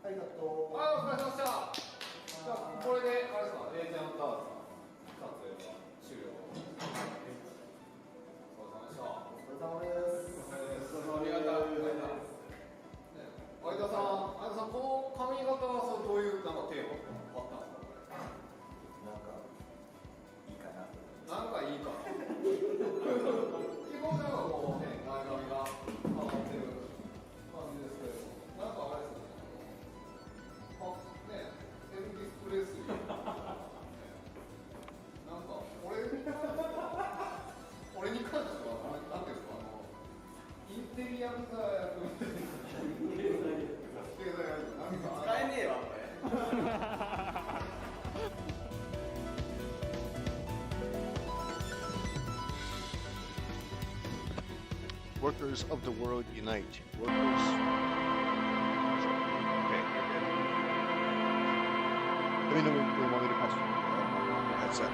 はい、だと。はい、お疲れ様でした。じゃあ、これで、あれですか、0点アンダーですか。撮影が終了。お疲れ様でした。お疲れ様です。ありがとうございます。相田さん、この髪型はどういうなんかテーマがあったんですか。なんかいいかなと。なんかいいかな。基本なんかこうね、前髪が変わってる感じですけど、なんかあれですね。ね、エルビス・プレスリー。なんか俺に関してはなんていうんですか、インテリアブザ役みたいな。使えねえわこれ。Workers of the world unite. Workers. Okay, you're good. Let me know when you want me to pass your headset.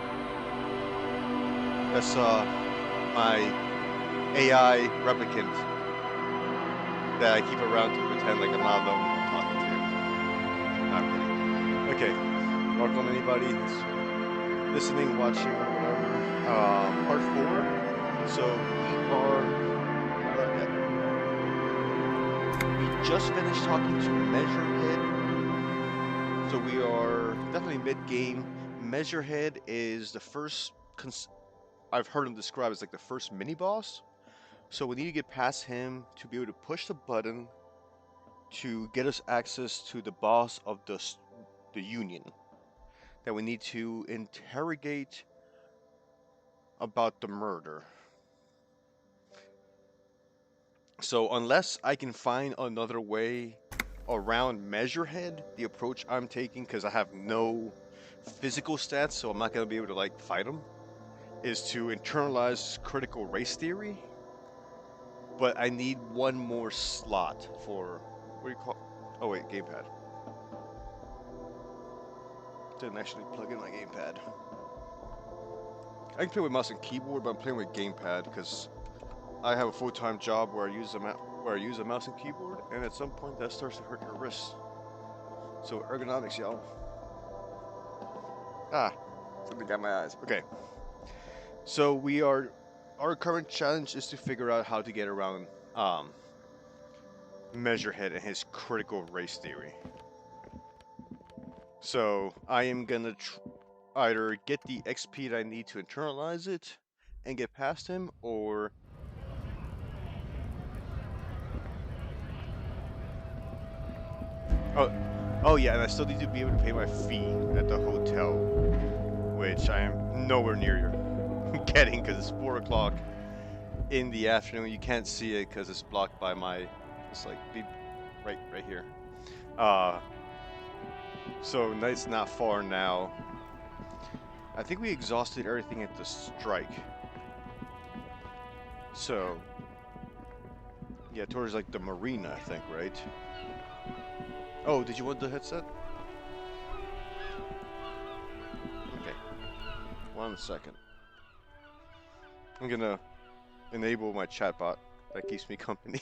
That's my AI replicant that I keep around to pretend like I'm not alone when I'm talking to him. No, I'm kidding. Okay, welcome anybody who's listening, watching, or whatever. Part 4. So we are. We just finished talking to Measurehead, so we are definitely mid-game. Measurehead is the first, I've heard him described as like the first mini-boss, so we need to get past him to be able to push the button to get us access to the boss of the Union that we need to interrogate about the murder. So unless I can find another way around Measurehead, the approach I'm taking, because I have no physical stats, so I'm not going to be able to like fight him, is to internalize critical race theory. But I need one more slot for, what do you call, oh wait, gamepad. Didn't actually plug in my gamepad. I can play with mouse and keyboard, but I'm playing with gamepad because I have a full-time job where I use a mouse and keyboard, and at some point that starts to hurt your wrists. So ergonomics, y'all. Something got my eyes. Okay. So our current challenge is to figure out how to get around Measurehead and his critical race theory. So I am gonna either get the XP that I need to internalize it and get past him, or oh yeah, and I still need to be able to pay my fee at the hotel, which I am nowhere near getting because it's 4 o'clock in the afternoon. You can't see it because it's blocked by my, it's like right here. So it's not far now. I think we exhausted everything at the strike. So yeah, towards like the marina, I think, right? Oh, did you want the headset? Okay. 1 second. I'm gonna enable my chatbot that keeps me company.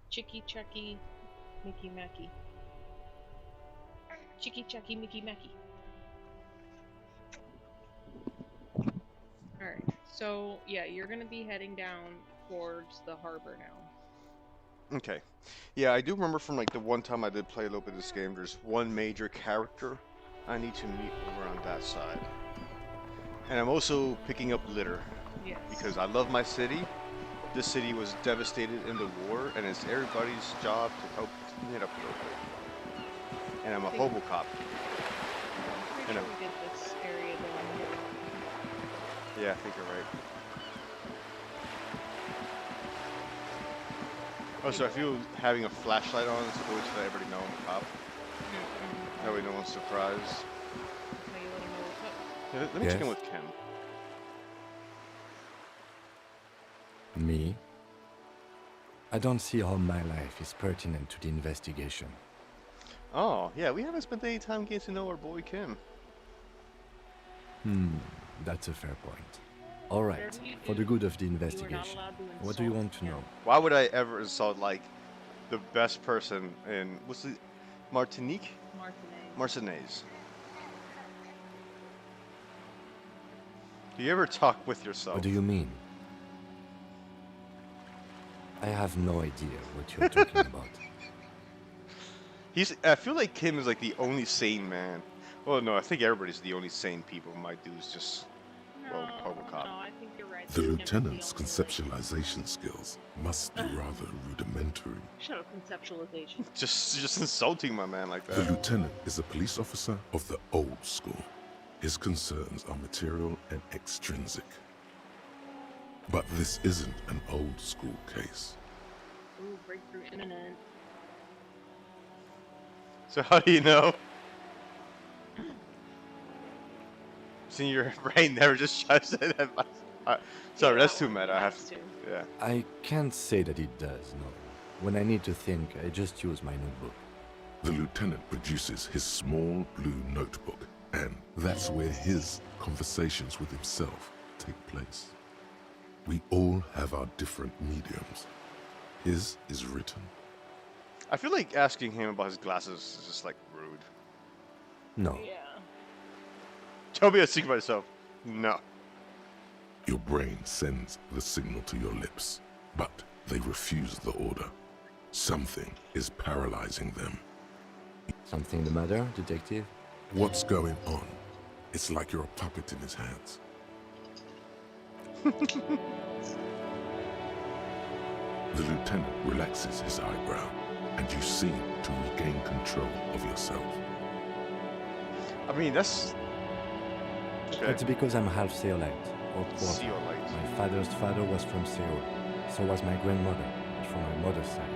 Chicky Chucky Mickey Macky. Chicky Chucky Mickey Macky. Alright, so yeah, you're gonna be heading down towards the harbor now. Okay. Yeah, I do remember from like the one time I did play a little bit of this game, there's one major character I need to meet over on that side. And I'm also picking up litter. Yes. Because I love my city. This city was devastated in the war, and it's everybody's job to help clean it up a little bit. And I'm a Hobocop. I'm pretty sure we did this area down here. Yeah, I think you're right. Also, I feel having a flashlight on is good so that everybody knows I'm a cop. That way no one's surprised. Now you let him know what's up. Yeah, let me check in with Ken. Me? I don't see how my life is pertinent to the investigation. Oh, yeah, we haven't spent any time getting to know our boy Kim. That's a fair point. All right, Whatever you for do, the good of the you are not investigation, allowed to what do you insult want to him. know? Why would I ever insult, like, the best person in, what's the, Martinique? Martinaise. Do you ever talk with yourself? What do you mean? I have no idea what you're talking about. I feel like Kim is like the only sane man. Well, no, I think everybody's the only sane people. My dude's just, well, Hobocop. No, I think you're right. The Kim is lieutenant's only way. conceptualization skills must be rather rudimentary. Shut up, conceptualization. Just insulting my man like The that. lieutenant is a police officer of the old school. His concerns are material and extrinsic. But this isn't an old school case. Ooh, breakthrough internet. So how do you know? Seeing your brain never just tries to say that. Sorry, that's too meta. I have to. Yeah. I can't say that it does, no. When I need to think, I just use my notebook. The lieutenant produces his small blue notebook, and that's where his conversations with himself take place. We all have our different mediums. His is written. I feel like asking him about his glasses is just like rude. No. Yeah. Tell me I speak myself. No. Your brain sends the signal to your lips, but they refuse the order. Something is paralyzing them. Something the matter, detective? What's going on? It's like you're a puppet in his hands. The lieutenant relaxes his eyebrow, and you seem to regain control of yourself. I mean, that's... Okay. It's because I'm half Seolite, or quarter. Seolite. My father's father was from Seoul. So was my grandmother, from my mother's side.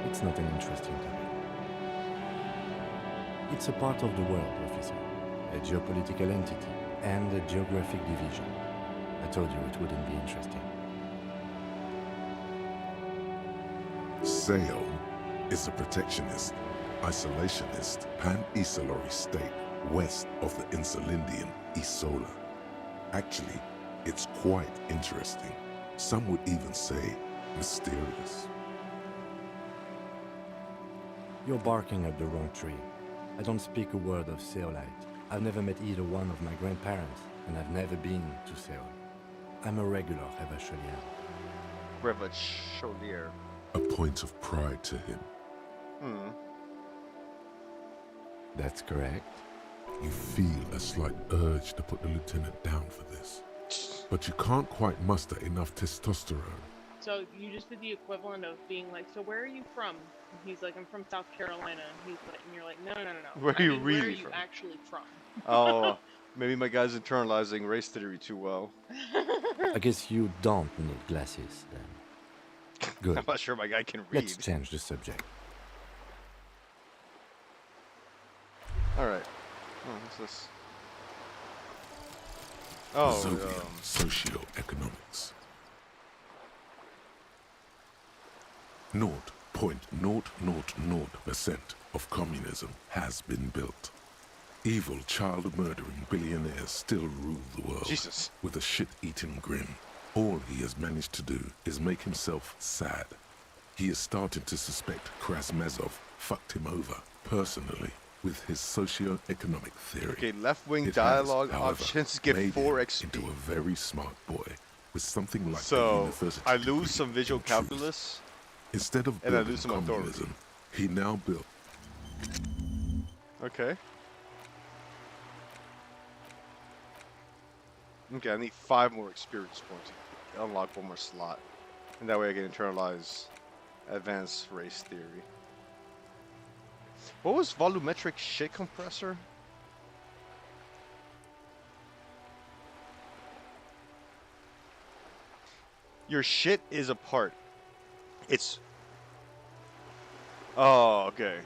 It's not an interesting topic. It's a part of the world, officer. A geopolitical entity and a geographic division. I told you it wouldn't be interesting. Seoul is a protectionist, isolationist, pan-Isolari state west of the Insulindian Isola. Actually, it's quite interesting. Some would even say mysterious. You're barking at the wrong tree. I don't speak a word of Seolite. I've never met either one of my grandparents, and I've never been to Seoul. I'm a regular Revacholier. Revacholier. A point of pride to him. That's correct. You feel a slight urge to put the lieutenant down for this. But you can't quite muster enough testosterone. So you just did the equivalent of being like, so where are you from? And he's like, I'm from South Carolina. And he's like, and you're like, no. Where are you Where really are you from? actually from? Oh, maybe my guy's internalizing race theory too well. I guess you don't need glasses, then. Good. I'm not sure my guy can read. Let's change the subject. Alright. Oh, what's this? Oh, Soviet socioeconomics. 0.000% of communism has been built. Evil, child-murdering billionaires still rule the world Jesus. with a shit-eating grin. All he has managed to do is make himself sad. He is starting to suspect Krasmezov fucked him over personally with his socio-economic theory. Okay, left-wing It dialogue has, however, options get made 4 him XP. into a very smart boy with something like a So, university I degree lose some visual in truth. calculus. Instead of And I building lose some authority. communism, he now built. Okay. Okay, I need 5 more experience points to unlock 1 more slot. And that way I can internalize advanced race theory. What was volumetric shit compressor? Your shit is a part. It's... Oh, okay.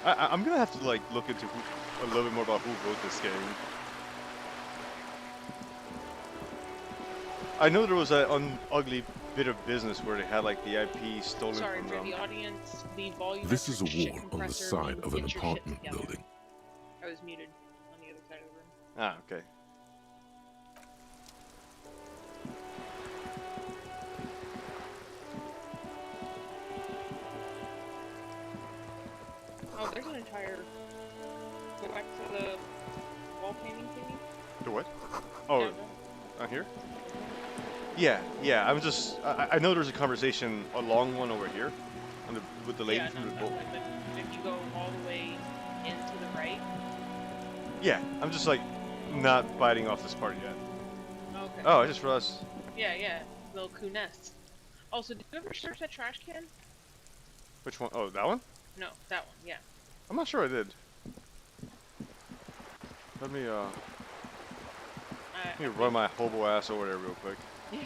I'm gonna have to like look into a little bit more about who wrote this game. I know there was that ugly bit of business where they had like the IP stolen Sorry from for them. the audience. The volume. This is a wall on the side of an apartment building. I was muted on the other side of the room. Ah, okay. Oh, there's an entire. Go back to the wall painting thingy. The what? Oh, Yeah, on here? Yeah, yeah. I'm just. I know there's a conversation, a long one over here, on the, with the lady yeah, from no, the that boat. way, but if you go all the way in to the right. Yeah, I'm just like not biting off this part yet. Okay. Oh, I just realized. Yeah, yeah. Little coup nest. Also, did you ever search that trash can? Which one? Oh, that one? No, that one. Yeah. I'm not sure I did. Let me run my hobo ass over there real quick. Yeah.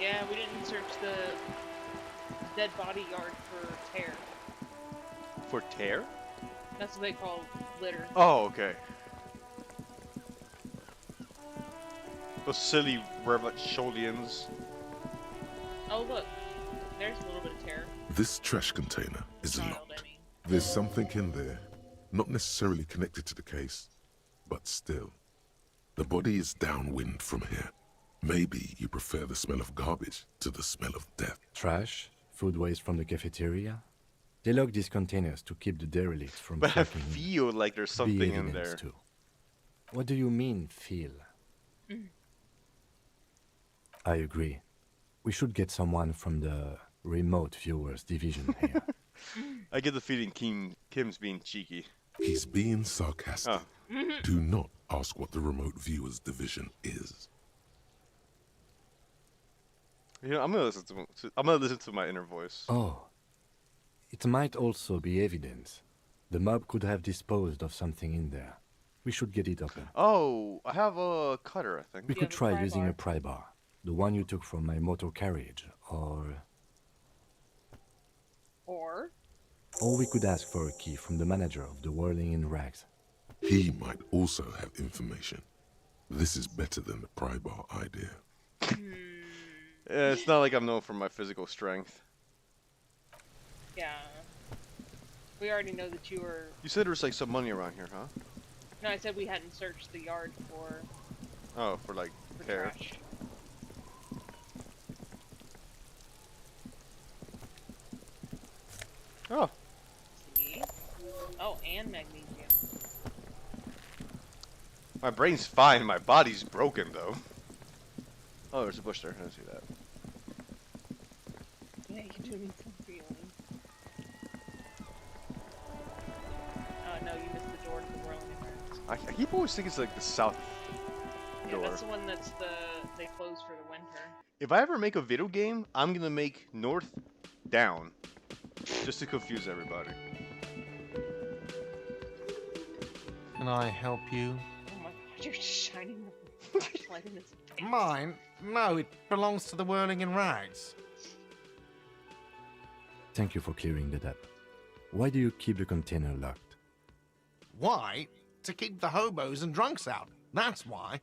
Yeah, we didn't search the dead body yard for tear. For tear? That's what they call litter. Oh, okay. Those silly Revacholians. Oh, look. There's a little bit of tear. This trash container is Child, locked. I mean. There's something in there, not necessarily connected to the case, but still. The body is downwind from here. Maybe you prefer the smell of garbage to the smell of death. Trash, food waste from the cafeteria. They lock these containers to keep the derelicts from But I soaking in. feel like there's Be something in evidence there. too. What do you mean, feel? I agree. We should get someone from the remote viewers division here. I get the feeling Kim's being cheeky. He's being sarcastic. Oh. Do not ask what the remote viewers division is. You know, I'm gonna listen to my inner voice. Oh. It might also be evidence. The mob could have disposed of something in there. We should get it open. Oh, I have a cutter, I think. We You could have a try pry using bar. a pry bar. The one you took from my motor carriage, or we could ask for a key from the manager of the Whirling in Rags. He might also have information. This is better than the pry bar idea. It's not like I'm known for my physical strength. Yeah. We already know that you were... You said there was like some money around here, huh? No, I said we hadn't searched the yard for Oh, for like tear. trash. Oh, See? Oh, and magnesium. my brain's fine. My body's broken though. Oh, there's a bush there. I didn't see that. Yeah, you do need some feeling. Oh no, you missed the door to the Whirling in Rags. I keep always thinking it's like the south Yeah, door. that's the one that's they close for the winter. If I ever make a video game, I'm gonna make north down, just to confuse everybody. Can I help you? Oh my god, you're shining the flashlight in his face. Mine? No, it belongs to the Whirling in Rags. Thank you for clearing that up. Why do you keep the container locked? Why? To keep the hobos and drunks out. That's why.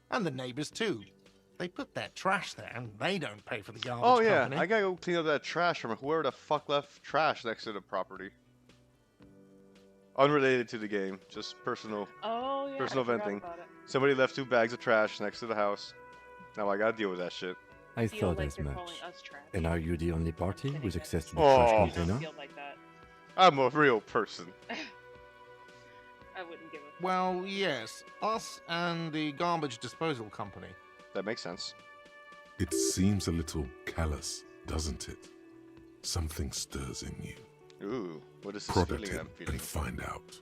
And the neighbors too. They put their trash there and they don't pay for the garbage Oh yeah, company. I gotta go clean up that trash from whoever the fuck left trash next to the property. Unrelated to the game, just personal. Oh yeah, Personal I forgot venting. about it. Somebody left 2 bags of trash next to the house. Now I gotta deal with that shit. I Feel thought like as they're much. calling us trash. And are you the only party Kidding, with man. access to the Oh. trash I container? don't feel like that. I'm a real person. I wouldn't give a Well, yes. Us and the garbage disposal company. That makes sense. It seems a little callous, doesn't it? Something stirs in you. Ooh, what is this Prod at feeling it I'm feeling? and find out.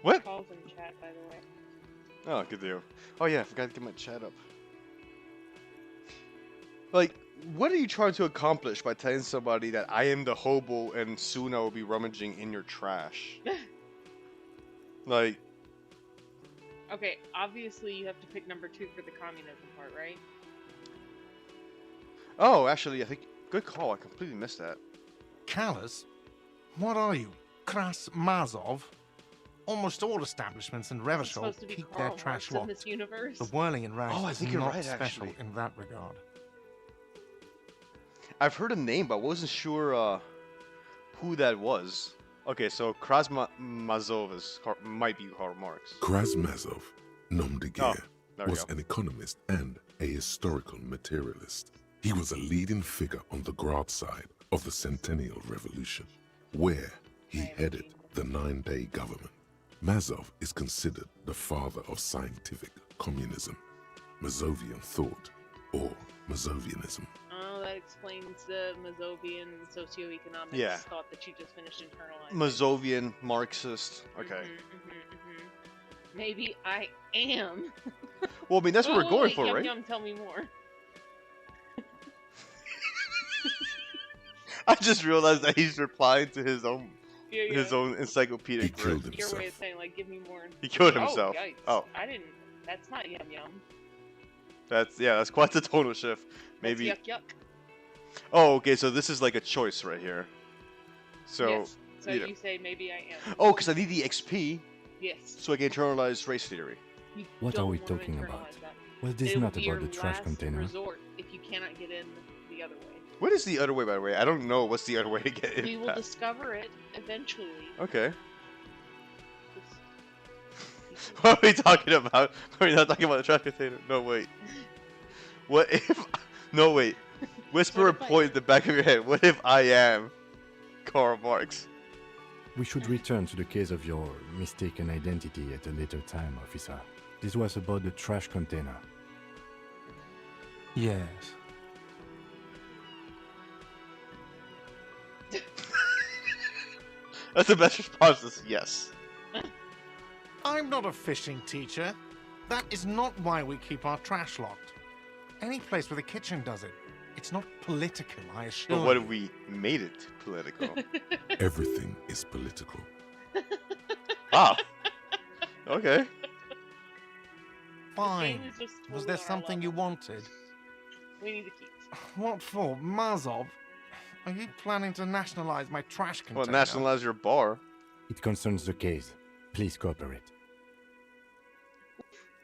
What? calls in chat, by the way. Oh, good deal. Oh yeah, I forgot to get my chat up. Like, what are you trying to accomplish by telling somebody that I am the hobo and soon I will be rummaging in your trash? Like, Okay, obviously you have to pick number 2 for the communism part, right? oh, actually, I think good call. I completely missed that. Callous? What are you? Krasmazov, almost all establishments in It's Revachol supposed to be keep their Karl trash Marx in this locked. universe. The whirling in rags Oh, I is think you're not right, special actually. in that regard. I've heard a name, but wasn't sure who that was. Okay, so Krasmazov might be Karl Marx. Krasmazov, nom de Oh, guerre, there we was go. an economist and a historical materialist. He was a leading figure on the Graz side of the Centennial Revolution, where he headed the 9-day government. Mazov is considered the father of scientific communism, Mazovian thought, or Mazovianism. Oh, that explains the Mazovian socioeconomics thought that you just finished internalizing. Mazovian Marxist. Okay. Maybe I am. Well, I mean, that's what we're going for, Yum right? Yum, tell me more. I just realized that he's replying to his own Yeah. his own encyclopedic. He killed version. Your way of himself. saying, like, give me more. He killed himself. Oh, yikes. Oh. I didn't. That's not Yum Yum. That's quite the tonal shift. Maybe. That's yuck. Oh, okay. So this is like a choice right here. So. Yes. So you know. you say maybe I am. Oh, because I need the XP Yes. so I can internalize race theory. You What are don't we wanna talking internalize about? that. Was this It will not be about your the trash last container? resort if you cannot get in the other way. What is the other way, by the way? I don't know what's the other way to get in. We will past. discover it eventually. Okay. Just- What are we talking about? Are we not talking about the trash container? No, wait. What if... No, wait. Whisper What a if I- point in the back of your head. What if I am Karl Marx? We should return to the case of your mistaken identity at a later time, officer. This was about the trash container. Yes. That's the best response is yes. I'm not a fishing teacher. That is not why we keep our trash locked. Any place with a kitchen does it. It's not political, I assure But what you. if we made it political? Everything is political. Ah. Okay. Fine. game is just Was totally there on our something you level. wanted? We need the keys. What for? Mazov? Are you planning to nationalize my trash container? Well, nationalize your bar. It concerns the case. Please cooperate.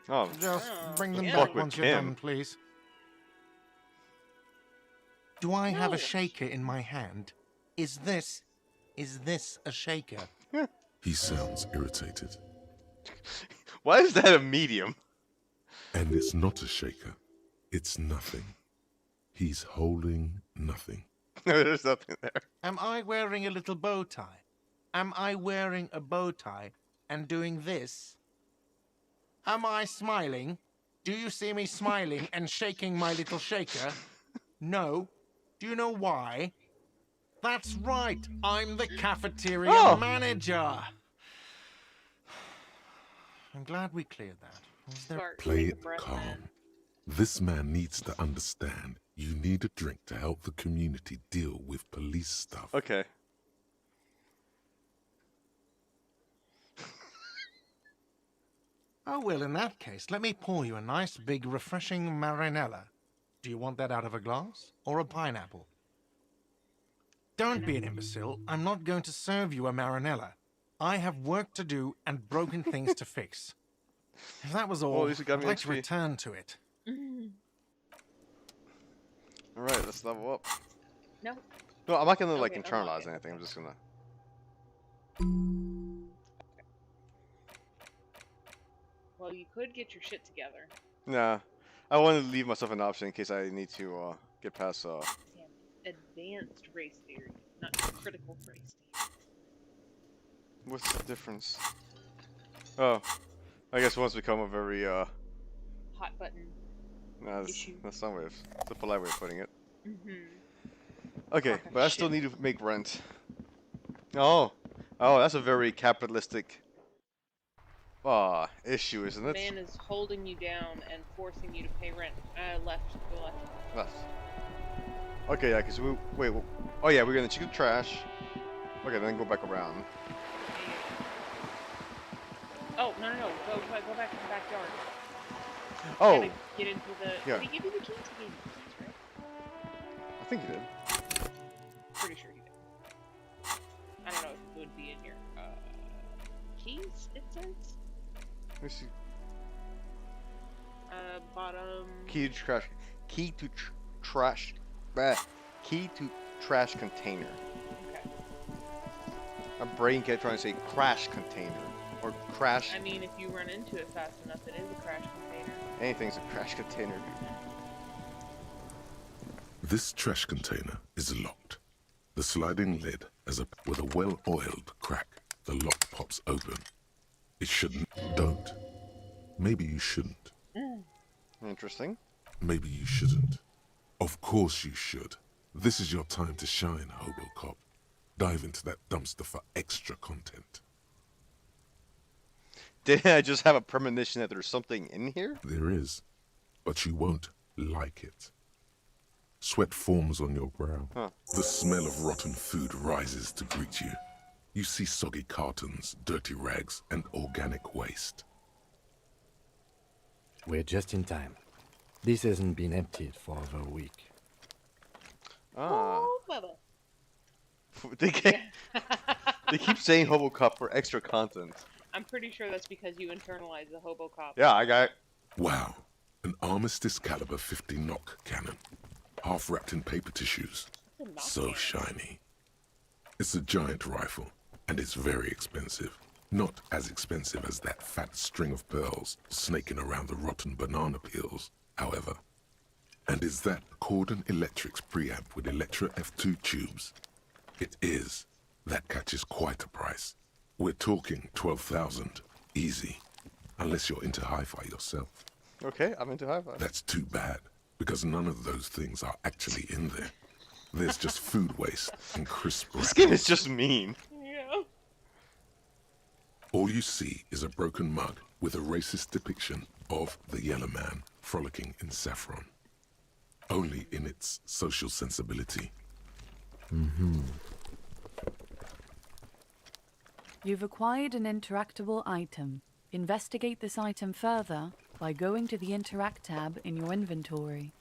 Oh. Just bring them yeah. back Fuck with once you're Kim. done, please. Do I have a No. shaker in my hand? Is this a shaker? He sounds irritated. Why is that a medium? And it's not a shaker. It's nothing. He's holding nothing. There's nothing there. Am I wearing a little bow tie? Am I wearing a bow tie and doing this? Am I smiling? Do you see me smiling and shaking my little shaker? No. Do you know why? That's right. I'm the cafeteria Oh. manager. I'm glad we cleared that. Was there... Smart. Play Take a it breath, calm. man. This man needs to understand you need a drink to help the community deal with police stuff. Okay. Oh, well, in that case, let me pour you a nice, big, refreshing marinella. Do you want that out of a glass or a pineapple? Don't be an imbecile. I'm not going to serve you a marinella. I have work to do and broken things to fix. If that was all, Well, at least you got I'd me like to XP. return to it. Alright, let's level up. No. No, I'm not gonna like Okay, internalize unlock it. anything. I'm just gonna. Well, you could get your shit together. Nah. I want to leave myself an option in case I need to get past. Damn. Advanced race theory, not critical race theory. What's the difference? Oh, I guess once become a very Hot button. Nah, Issue. that's not way of, that's a polite way of putting it. Mm-hmm. Okay, Fucking but I still shit. need to make rent. Oh, that's a very capitalistic issue, isn't The it? man is holding you down and forcing you to pay rent. Left. Go left. Left. Okay, yeah, because we wait. Oh yeah, we're gonna check the trash. Okay, then go back around. Oh, no. Go back to the backyard. Oh, Gotta get into the... Yeah. Did he give you the keys? He gave you the keys, right? I think you did. Pretty sure he did. I don't know if it would be in your it says. Let me see. Bottom. Key to trash. Key to trash. Key to trash container. Okay. My brain kept trying to say crash container or crash. I mean, if you run into it fast enough, it is a crash container. Anything's a crash container, dude. This trash container is locked. The sliding lid has with a well-oiled crack. The lock pops open. It shouldn't. Don't. Maybe you shouldn't. Interesting. Maybe you shouldn't. Of course you should. This is your time to shine, Hobocop. Dive into that dumpster for extra content. Did I just have a premonition that there's something in here? There is, but you won't like it. Sweat forms on your brow. Huh. The smell of rotten food rises to greet you. You see soggy cartons, dirty rags, and organic waste. We're just in time. This hasn't been emptied for over a week. Ah. Oh, Bubba. They keep saying Hobocop for extra content. I'm pretty sure that's because you internalize the Hobocop. Yeah, I got it. Wow, an Armistice caliber 50 knock cannon, half wrapped in paper tissues. So shiny. It's a giant rifle, and it's very expensive. Not as expensive as that fat string of pearls snaking around the rotten banana peels, however. And is that Cordon Electric's preamp with Electra F2 tubes? It is. That catches quite a price. We're talking 12,000, easy. Unless you're into hi-fi yourself. Okay, I'm into hi-fi. That's too bad, because none of those things are actually in there. There's just food waste and crisp This game is wrappings. just mean. Yeah. All you see is a broken mug with a racist depiction of the yellow man frolicking in saffron. Only in its social sensibility. You've acquired an interactable item. Investigate this item further by going to the Interact tab in your inventory.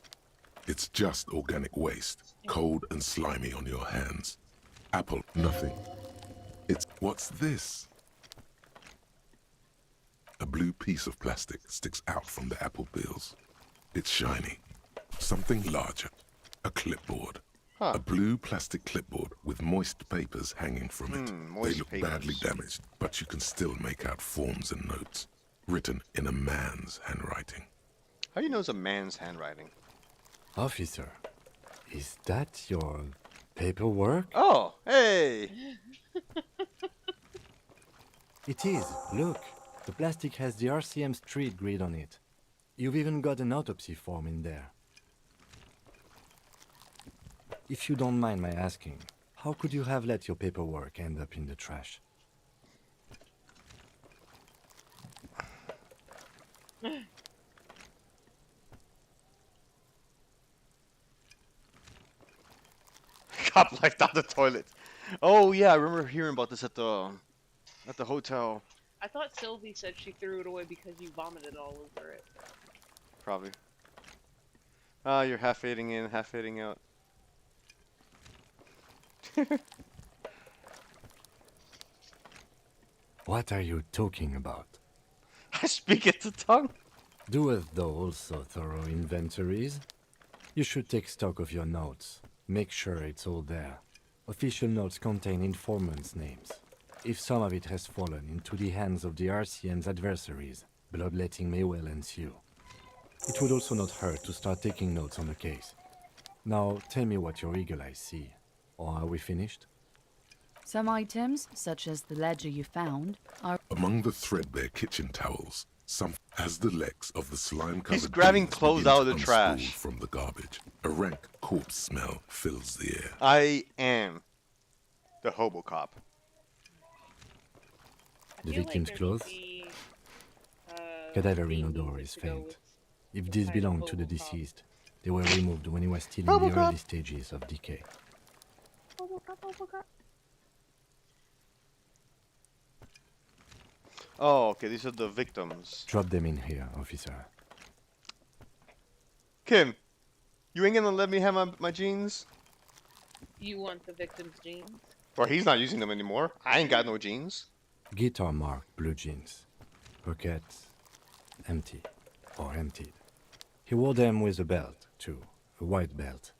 It's just organic waste, cold and slimy on your hands. Apple, nothing. What's this? A blue piece of plastic sticks out from the apple peels. It's shiny. Something larger. A clipboard. Huh. A blue plastic clipboard with moist papers hanging from it. moist They look papers. badly damaged, but you can still make out forms and notes, written in a man's handwriting. How do you know it's a man's handwriting? Officer, is that your paperwork? Oh, hey! It is. Look, the plastic has the RCM street grid on it. You've even got an autopsy form in there. If you don't mind my asking, how could you have let your paperwork end up in the trash? Cop left out the toilet. Oh yeah, I remember hearing about this at the hotel. I thought Sylvie said she threw it away because you vomited all over it. Probably. Ah, you're half fading in, half fading out. What are you talking about? I speak at the tongue. Doeth thou also thorough inventories? You should take stock of your notes. Make sure it's all there. Official notes contain informants' names. If some of it has fallen into the hands of the RCM's adversaries, bloodletting may well ensue. It would also not hurt to start taking notes on the case. Now, tell me what your eagle eyes see. Or are we finished? Some items, such as the ledger you found, are Among the threadbare kitchen towels, some has the legs of the slime-covered He's grabbing beans clothes begin out of to the unspool trash. from the garbage. A rank corpse smell fills the air. I am the Hobocop. I The feel victim's like there should clothes? be, Cadaverine themes odor is to go faint. with If the these title belong to the Hobocop. deceased, they were removed when he was still in the Hobocop. early stages of decay. Oh, okay, these are the victims. Drop them in here, officer. Kim, you ain't gonna let me have my jeans? You want the victim's genes? Or he's not using them anymore. I ain't got no jeans. Guitar-marked blue jeans. Pockets empty or emptied. He wore them with a belt, too, a white belt.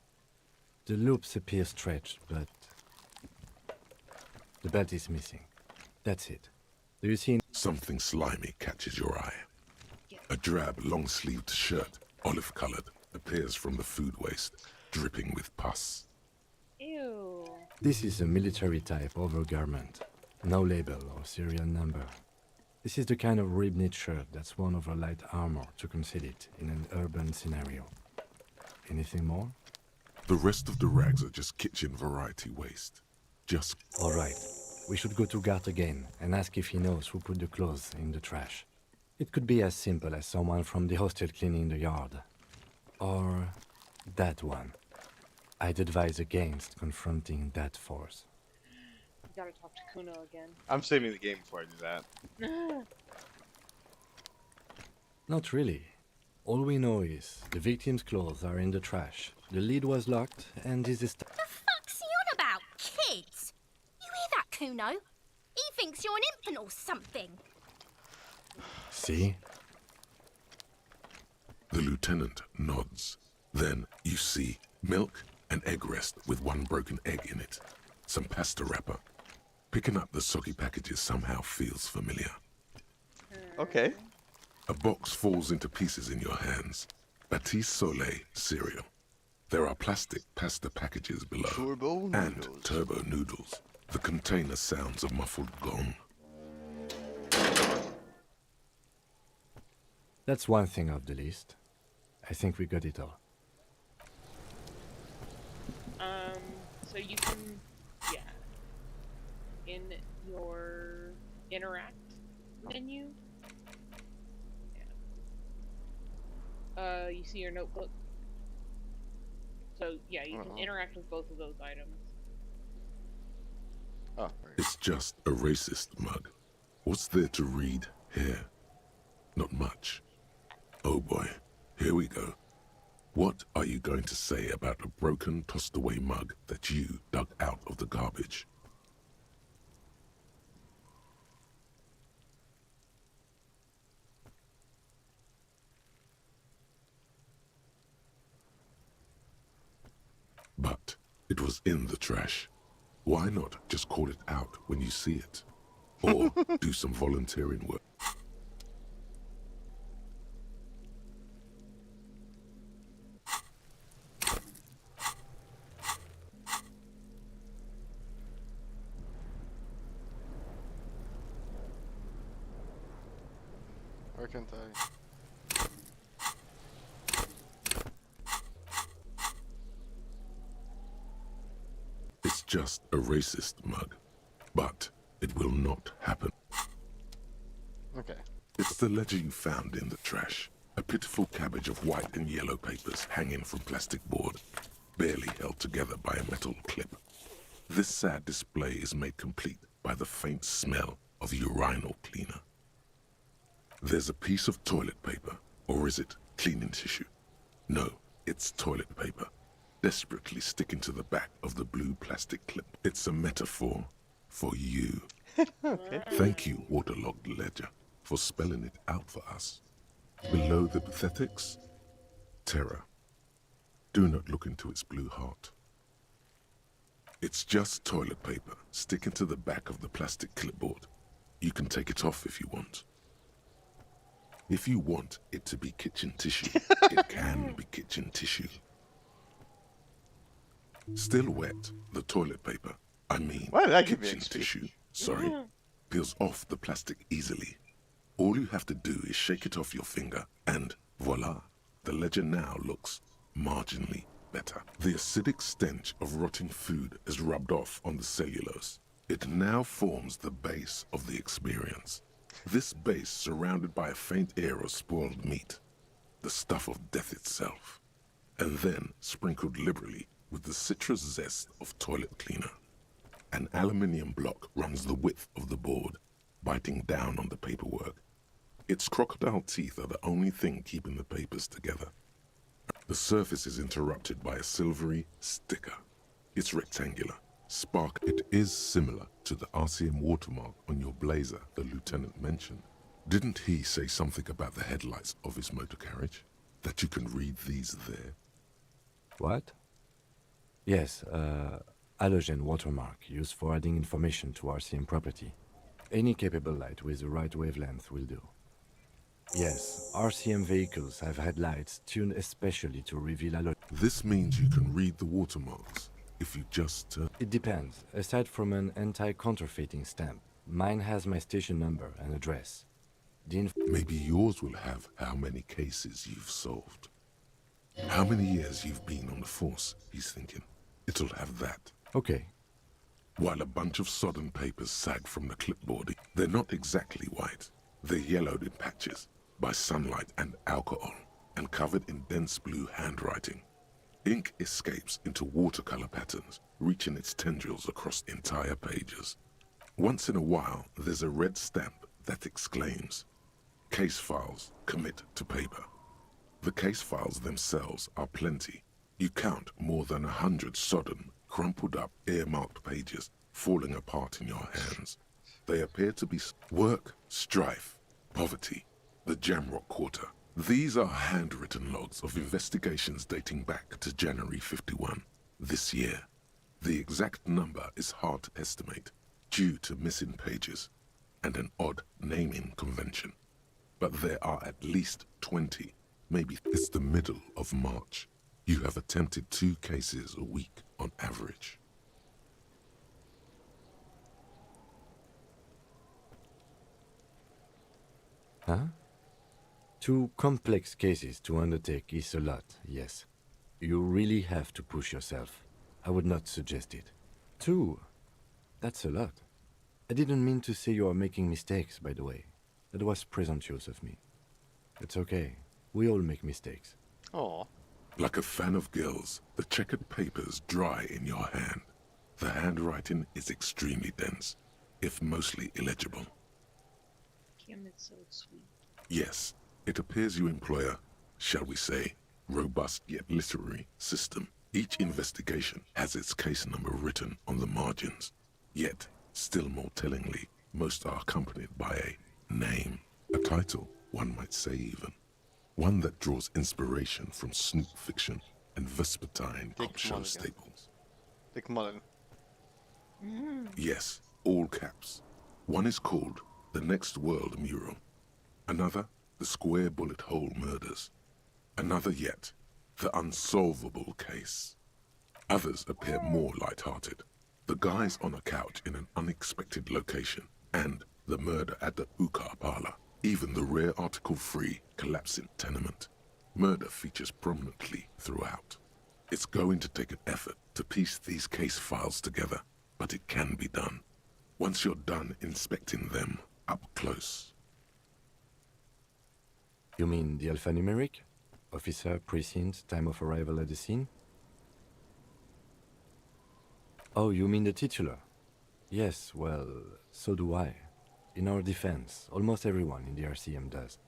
The loops appear stretched, but the belt is missing. That's it. Do you see? Something slimy catches your eye. A drab, long-sleeved shirt, olive-colored, appears from the food waste, dripping with pus. Ew. This is a military-type overgarment. No label or serial number. This is the kind of rib-knit shirt that's worn over light armor to conceal it in an urban scenario. Anything more? The rest of the rags are just kitchen variety waste. Just... All right. We should go to Garte again and ask if he knows who put the clothes in the trash. It could be as simple as someone from the hostel cleaning the yard. Or that one. I'd advise against confronting that force. You gotta talk to Kuno again. I'm saving the game before I do that. Not really. All we know is the victim's clothes are in the trash. The lid was locked, and this is... The fuck's he on about, kids? You hear that, Kuno? He thinks you're an infant or something. See? The lieutenant nods. Then you see milk and egg rest with one broken egg in it. Some pasta wrapper. Picking up the soggy packages somehow feels familiar. Okay. A box falls into pieces in your hands. Batiste Soleil cereal. There are plastic pasta packages below. Turbo and noodles. turbo noodles. The container sounds a muffled gong. That's one thing off the list. I think we got it all. So you can, yeah, in your interact menu, you see your notebook. So yeah, you can interact with both of those items. Oh, It's just a racist mug. What's there to read here? Not much. Oh boy, here we go. What are you going to say about a broken, tossed-away mug that you dug out of the garbage? But it was in the trash. Why not just call it out when you see it? Or do some volunteering work? where can't I? It's just a racist mug. But it will not happen. Okay. It's the ledger you found in the trash. A pitiful cabbage of white and yellow papers hanging from plastic board, barely held together by a metal clip. This sad display is made complete by the faint smell of urinal cleaner. There's a piece of toilet paper, or is it cleaning tissue? No, it's toilet paper, desperately sticking to the back of the blue plastic clip. It's a metaphor for you. Okay. Thank you, waterlogged ledger, for spelling it out for us. Below the pathetics, terror. Do not look into its blue heart. It's just toilet paper sticking to the back of the plastic clipboard. You can take it off if you want. If you want it to be kitchen tissue, it can be kitchen tissue. Still wet, the toilet paper, I mean Why did that give me kitchen XP? tissue, sorry, peels off the plastic easily. All you have to do is shake it off your finger, and voila, the ledger now looks marginally better. The acidic stench of rotting food is rubbed off on the cellulose. It now forms the base of the experience. This base surrounded by a faint air of spoiled meat, the stuff of death itself, and then sprinkled liberally with the citrus zest of toilet cleaner. An aluminium block runs the width of the board, biting down on the paperwork. Its crocodile teeth are the only thing keeping the papers together. The surface is interrupted by a silvery sticker. It's rectangular, Spark, it is similar to the RCM watermark on your blazer the lieutenant mentioned. Didn't he say something about the headlights of his motor carriage? That you can read these there? What? Yes, halogen watermark used for adding information to RCM property. Any capable light with the right wavelength will do. Yes, RCM vehicles have headlights tuned especially to reveal halogen. This means you can read the watermarks if you just... It depends. Aside from an anti-counterfeiting stamp, mine has my station number and address. Maybe yours will have how many cases you've solved. How many years you've been on the force, he's thinking. It'll have that. Okay. While a bunch of sodden papers sag from the clipboard, they're not exactly white. They're yellowed in patches by sunlight and alcohol, and covered in dense blue handwriting. Ink escapes into watercolor patterns, reaching its tendrils across entire pages. Once in a while, there's a red stamp that exclaims, "Case files, commit to paper." The case files themselves are plenty. You count more than 100 sodden, crumpled up, earmarked pages falling apart in your hands. They appear to be work, strife, poverty, the Jamrock Quarter. These are handwritten logs of investigations dating back to January 51, this year. The exact number is hard to estimate due to missing pages and an odd naming convention. But there are at least 20, maybe. It's the middle of March. You have attempted 2 cases a week on average. Huh? 2 complex cases to undertake is a lot, yes. You really have to push yourself. I would not suggest it. 2? That's a lot. I didn't mean to say you are making mistakes, by the way. That was presumptuous of me. It's okay. We all make mistakes. Oh. Like a fan of girls, the checkered papers dry in your hand. The handwriting is extremely dense, if mostly illegible. Kim is so sweet. Yes, it appears you employ a, shall we say, robust yet literary system. Each investigation has its case number written on the margins. Yet, still more tellingly, most are accompanied by a name, a title, one might say even. One that draws inspiration from snoop fiction and vespertine cop show staples. Dick Mullen. Yes, all caps. One is called The Next World Mural. Another, The Square Bullet Hole Murders. Another yet, The Unsolvable Case. Others appear more light-hearted. The Guys on a Couch in an Unexpected Location, and The Murder at the Ukar Parlor. Even the rare article-free Collapsing Tenement. Murder features prominently throughout. It's going to take an effort to piece these case files together, but it can be done. Once you're done inspecting them up close. You mean the alphanumeric? Officer, precinct, time of arrival at the scene? Oh, you mean the titular? Yes, well, so do I. In our defense, almost everyone in the RCM does.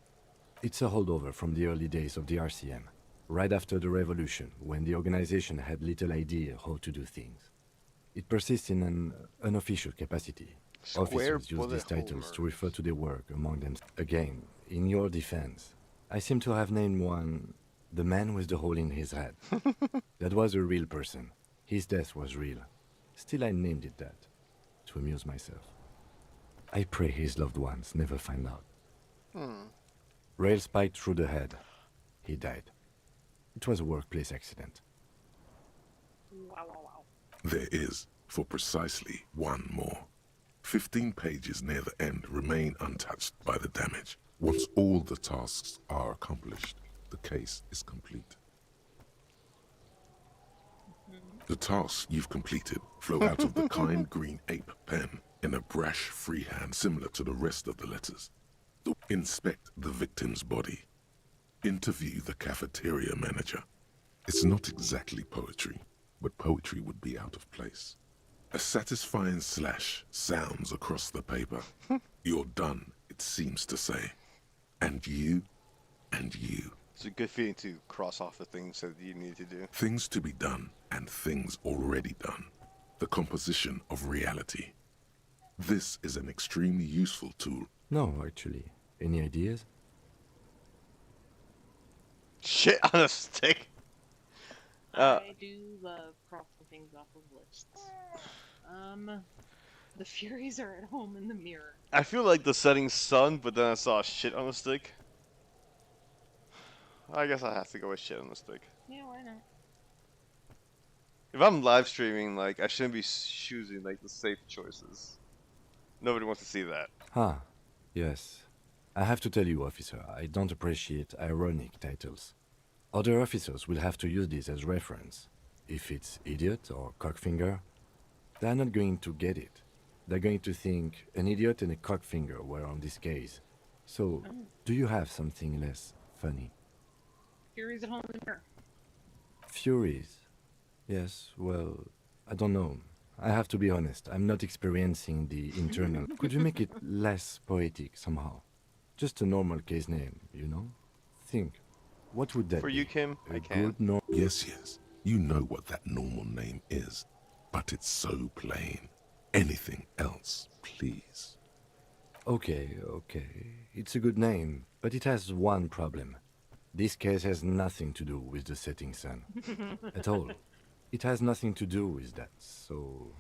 It's a holdover from the early days of the RCM, right after the revolution, when the organization had little idea how to do things. It persists in an unofficial capacity. Officers use these titles to refer to their work among them. Again, in your defense, I seem to have named one the man with the hole in his head. That was a real person. His death was real. Still, I named it that, to amuse myself. I pray his loved ones never find out. Rail spiked through the head. He died. It was a workplace accident. Wow, wow, wow. There is, for precisely one more. 15 pages near the end remain untouched by the damage. Once all the tasks are accomplished, the case is complete. The tasks you've completed flow out of the kind green ape pen in a brash freehand similar to the rest of the letters. Inspect the victim's body. Interview the cafeteria manager. It's not exactly poetry, but poetry would be out of place. A satisfying slash sounds across the paper. You're done, it seems to say. And you, and you. It's a good feeling to cross off the things that you need to do. Things to be done and things already done. the composition of reality. This is an extremely useful tool. No, actually. Any ideas? Shit on a stick. I do love crossing things off of lists. The Furies are at home in the mirror. I feel like the setting sun, but then I saw shit on a stick. I guess I have to go with shit on the stick. Yeah, why not? If I'm live streaming, like, I shouldn't be choosing, like, the safe choices. Nobody wants to see that. Ah, yes. I have to tell you, officer, I don't appreciate ironic titles. Other officers will have to use this as reference. If it's idiot or cockfinger, they're not going to get it. They're going to think an idiot and a cockfinger were on this case. So, do you have something less funny? Furies at home in the mirror. Furies? Yes, well, I don't know. I have to be honest, I'm not experiencing the internal. Could you make it less poetic somehow? Just a normal case name, you know? Think, what would that For be? you, Kim, I A can. good Yes, yes, you know what that normal name is, but it's so plain. Anything else, please. Okay. It's a good name, but it has one problem. This case has nothing to do with the setting sun. At all. It has nothing to do with that, so...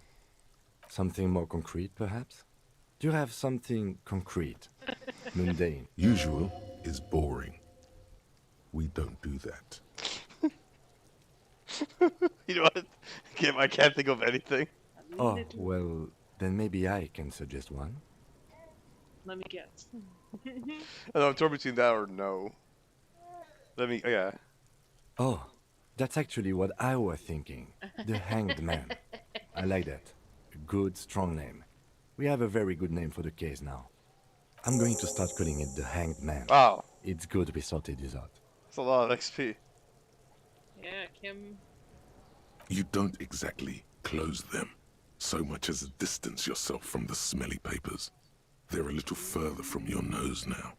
Something more concrete, perhaps? Do you have something concrete? Mundane? Usual is boring. We don't do that. You know what? Kim, I can't think of anything. Oh, well, then maybe I can suggest one. Let me guess. I know, I'm torn between that or no. Yeah. Oh, that's actually what I was thinking. The Hanged Man. I like that. A good, strong name. We have a very good name for the case now. I'm going to start calling it the Hanged Man. Wow. It's good we sorted this out. That's a lot of XP. Yeah, Kim. You don't exactly close them, so much as distance yourself from the smelly papers. They're a little further from your nose now.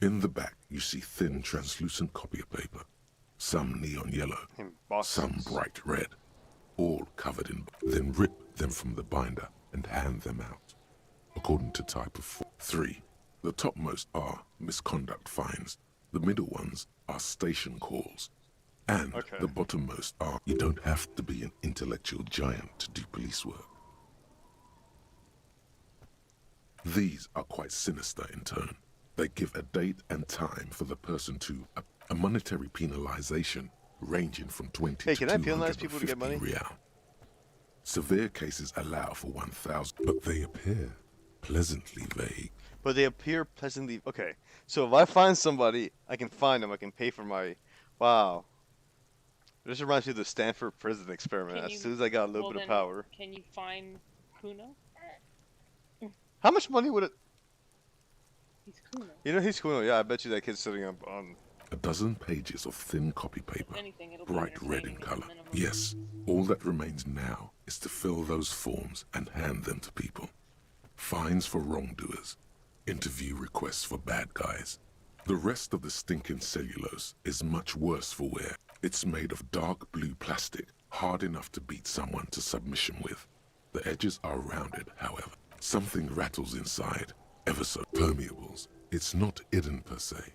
In the back, you see thin, translucent copier paper. Some neon yellow, some bright red, all covered in... Then rip them from the binder and hand them out, according to type of 4. 3. The topmost are misconduct fines. The middle ones are station calls. And the bottommost are... You don't have to be an intellectual giant to do police work. These are quite sinister in tone. They give a date and time for the person to... A monetary penalization ranging from 20 to 250 can I penalize people to get money? real. Severe cases allow for 1,000, but they appear pleasantly vague. But they appear pleasantly... Okay, so if I find somebody, I can find them, I can pay for my... Wow. This reminds me of the Stanford prison experiment. As soon as I got a little bit of power. Can you find Kuno? How much money would it... He's Kuno. You know, he's Kuno. Yeah, I bet you that kid's sitting up on... A dozen pages of thin copy paper, Anything, bright red in color. Yes, all that remains now is to fill those forms and hand them to people. Fines for wrongdoers, interview requests for bad guys. The rest of the stinking cellulose is much worse for wear. It's made of dark blue plastic, hard enough to beat someone to submission with. The edges are rounded, however. Something rattles inside, ever so permeables. It's not hidden per se.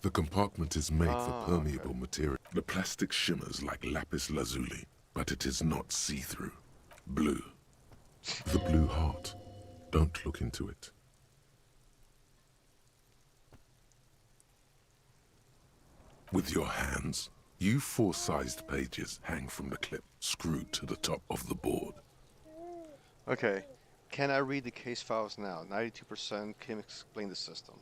The compartment is made for permeable material. The plastic shimmers like lapis lazuli, but it is not see-through. Blue. The blue heart. Don't look into it. With your hands, you 4-sized pages hang from the clip, screwed to the top of the board. Okay. Can I read the case files now? 92% can explain the system.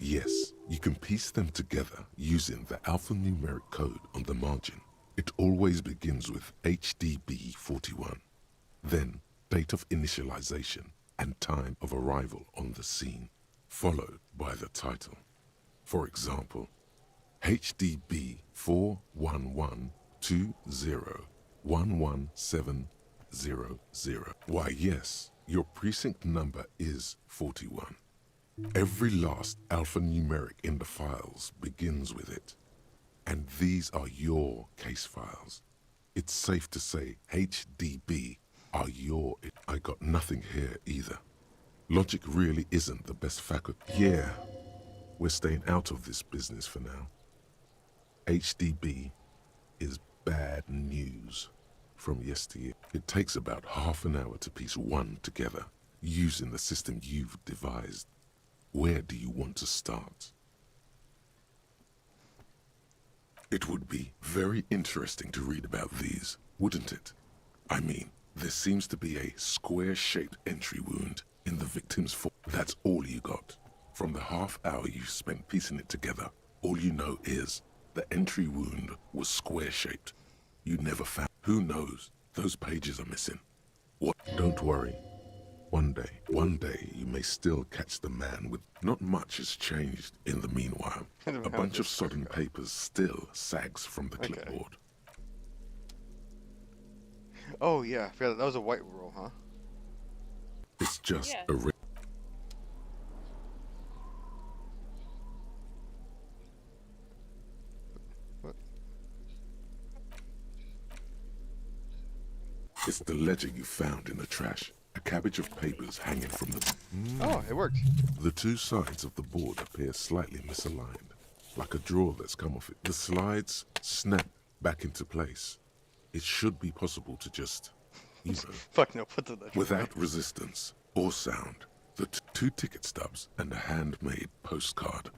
Yes, you can piece them together using the alphanumeric code on the margin. It always begins with HDB 41, then date of initialization and time of arrival on the scene, followed by the title. For example, HDB 41120117000. Why yes, your precinct number is 41. Every last alphanumeric in the files begins with it. And these are your case files. It's safe to say HDB are your... I got nothing here either. Logic really isn't the best faculty. Yeah, we're staying out of this business for now. HDB is bad news from yesteryear. It takes about half an hour to piece one together using the system you've devised. Where do you want to start? It would be very interesting to read about these, wouldn't it? I mean, there seems to be a square-shaped entry wound in the victim's foot. That's all you got. From the half hour you spent piecing it together, all you know is the entry wound was square-shaped. You never found... Who knows? Those pages are missing. What? Don't worry. One day, you may still catch the man with... Not much has changed in the meanwhile. A bunch of sodden papers still sags from the clipboard. Oh yeah, I forgot that was a white roll, huh? It's just a... What? It's the ledger you found in the trash. A cabbage of papers hanging from the... Oh, it worked. The two sides of the board appear slightly misaligned, like a drawer that's come off it. The slides snap back into place. It should be possible to just, you know... Fuck no, put the ledger without resistance or sound. The two ticket stubs and a handmade postcard.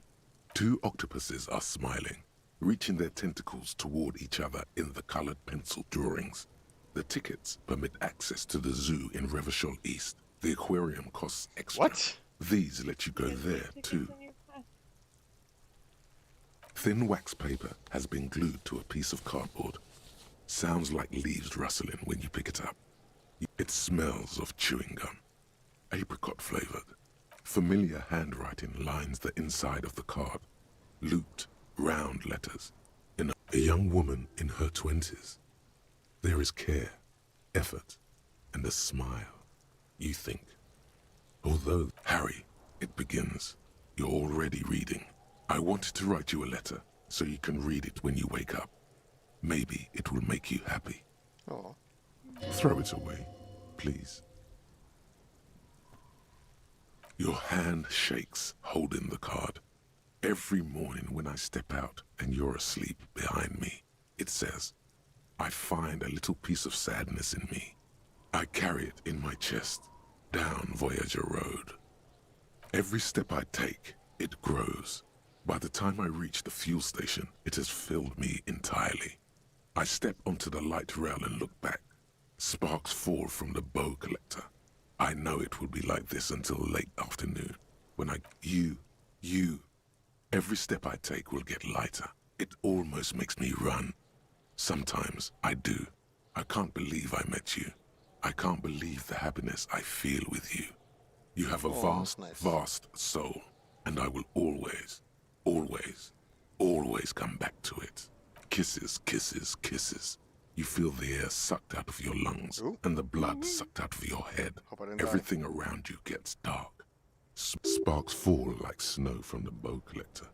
Two octopuses are smiling, reaching their tentacles toward each other in the colored pencil drawings. The tickets permit access to the zoo in Revachol East. The aquarium costs extra. What? These let you go there, too. Thin wax paper has been glued to a piece of cardboard. Sounds like leaves rustling when you pick it up. It smells of chewing gum. Apricot flavored. Familiar handwriting lines the inside of the card. Looped, round letters. In a young woman in her 20s. There is care, effort, and a smile. You think. Although, Harry, it begins. You're already reading. I wanted to write you a letter so you can read it when you wake up. Maybe it will make you happy. Oh. Throw it away, please. Your hand shakes, holding the card. Every morning when I step out and you're asleep behind me, it says, I find a little piece of sadness in me. I carry it in my chest, down Voyager Road. Every step I take, it grows. By the time I reach the fuel station, it has filled me entirely. I step onto the light rail and look back. Sparks fall from the bow collector. I know it will be like this until late afternoon, when every step I take will get lighter. It almost makes me run. Sometimes I do. I can't believe I met you. I can't believe the happiness I feel with you. You have a vast soul, and I will always, always, always come back to it. Kisses, kisses, kisses. You feel the air sucked out of your lungs, and the blood sucked out of your head. Everything around you gets dark. Sparks fall like snow from the bow collector.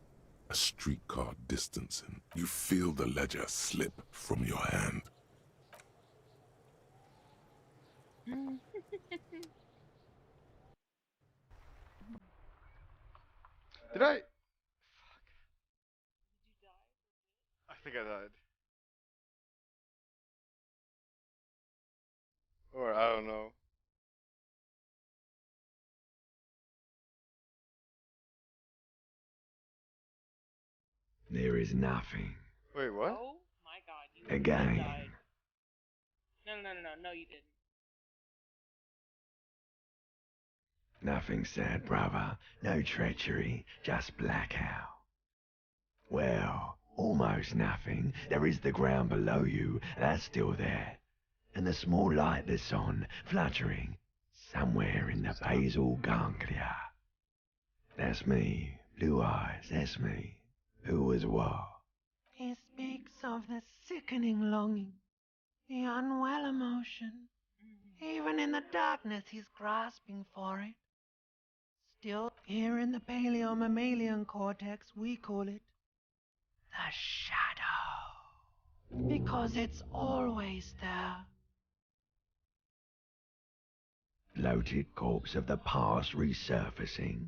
A streetcar distancing. You feel the ledger slip from your hand. Did I? Fuck. Did you die? I think I died. Or I don't know. There is nothing. Wait, what? Oh my god, you Again. died. No, you didn't. Nothing sad, brother. No treachery, just blackout. Well, almost nothing. There is the ground below you, that's still there. And the small light that's on, fluttering, somewhere in the basal ganglia. That's me, blue eyes, that's me. Who was what? He speaks of the sickening longing, the unwell emotion. Even in the darkness he's grasping for it. Still, here in the paleo-mammalian cortex, we call it the shadow. Because it's always there. Bloated corpse of the past resurfacing.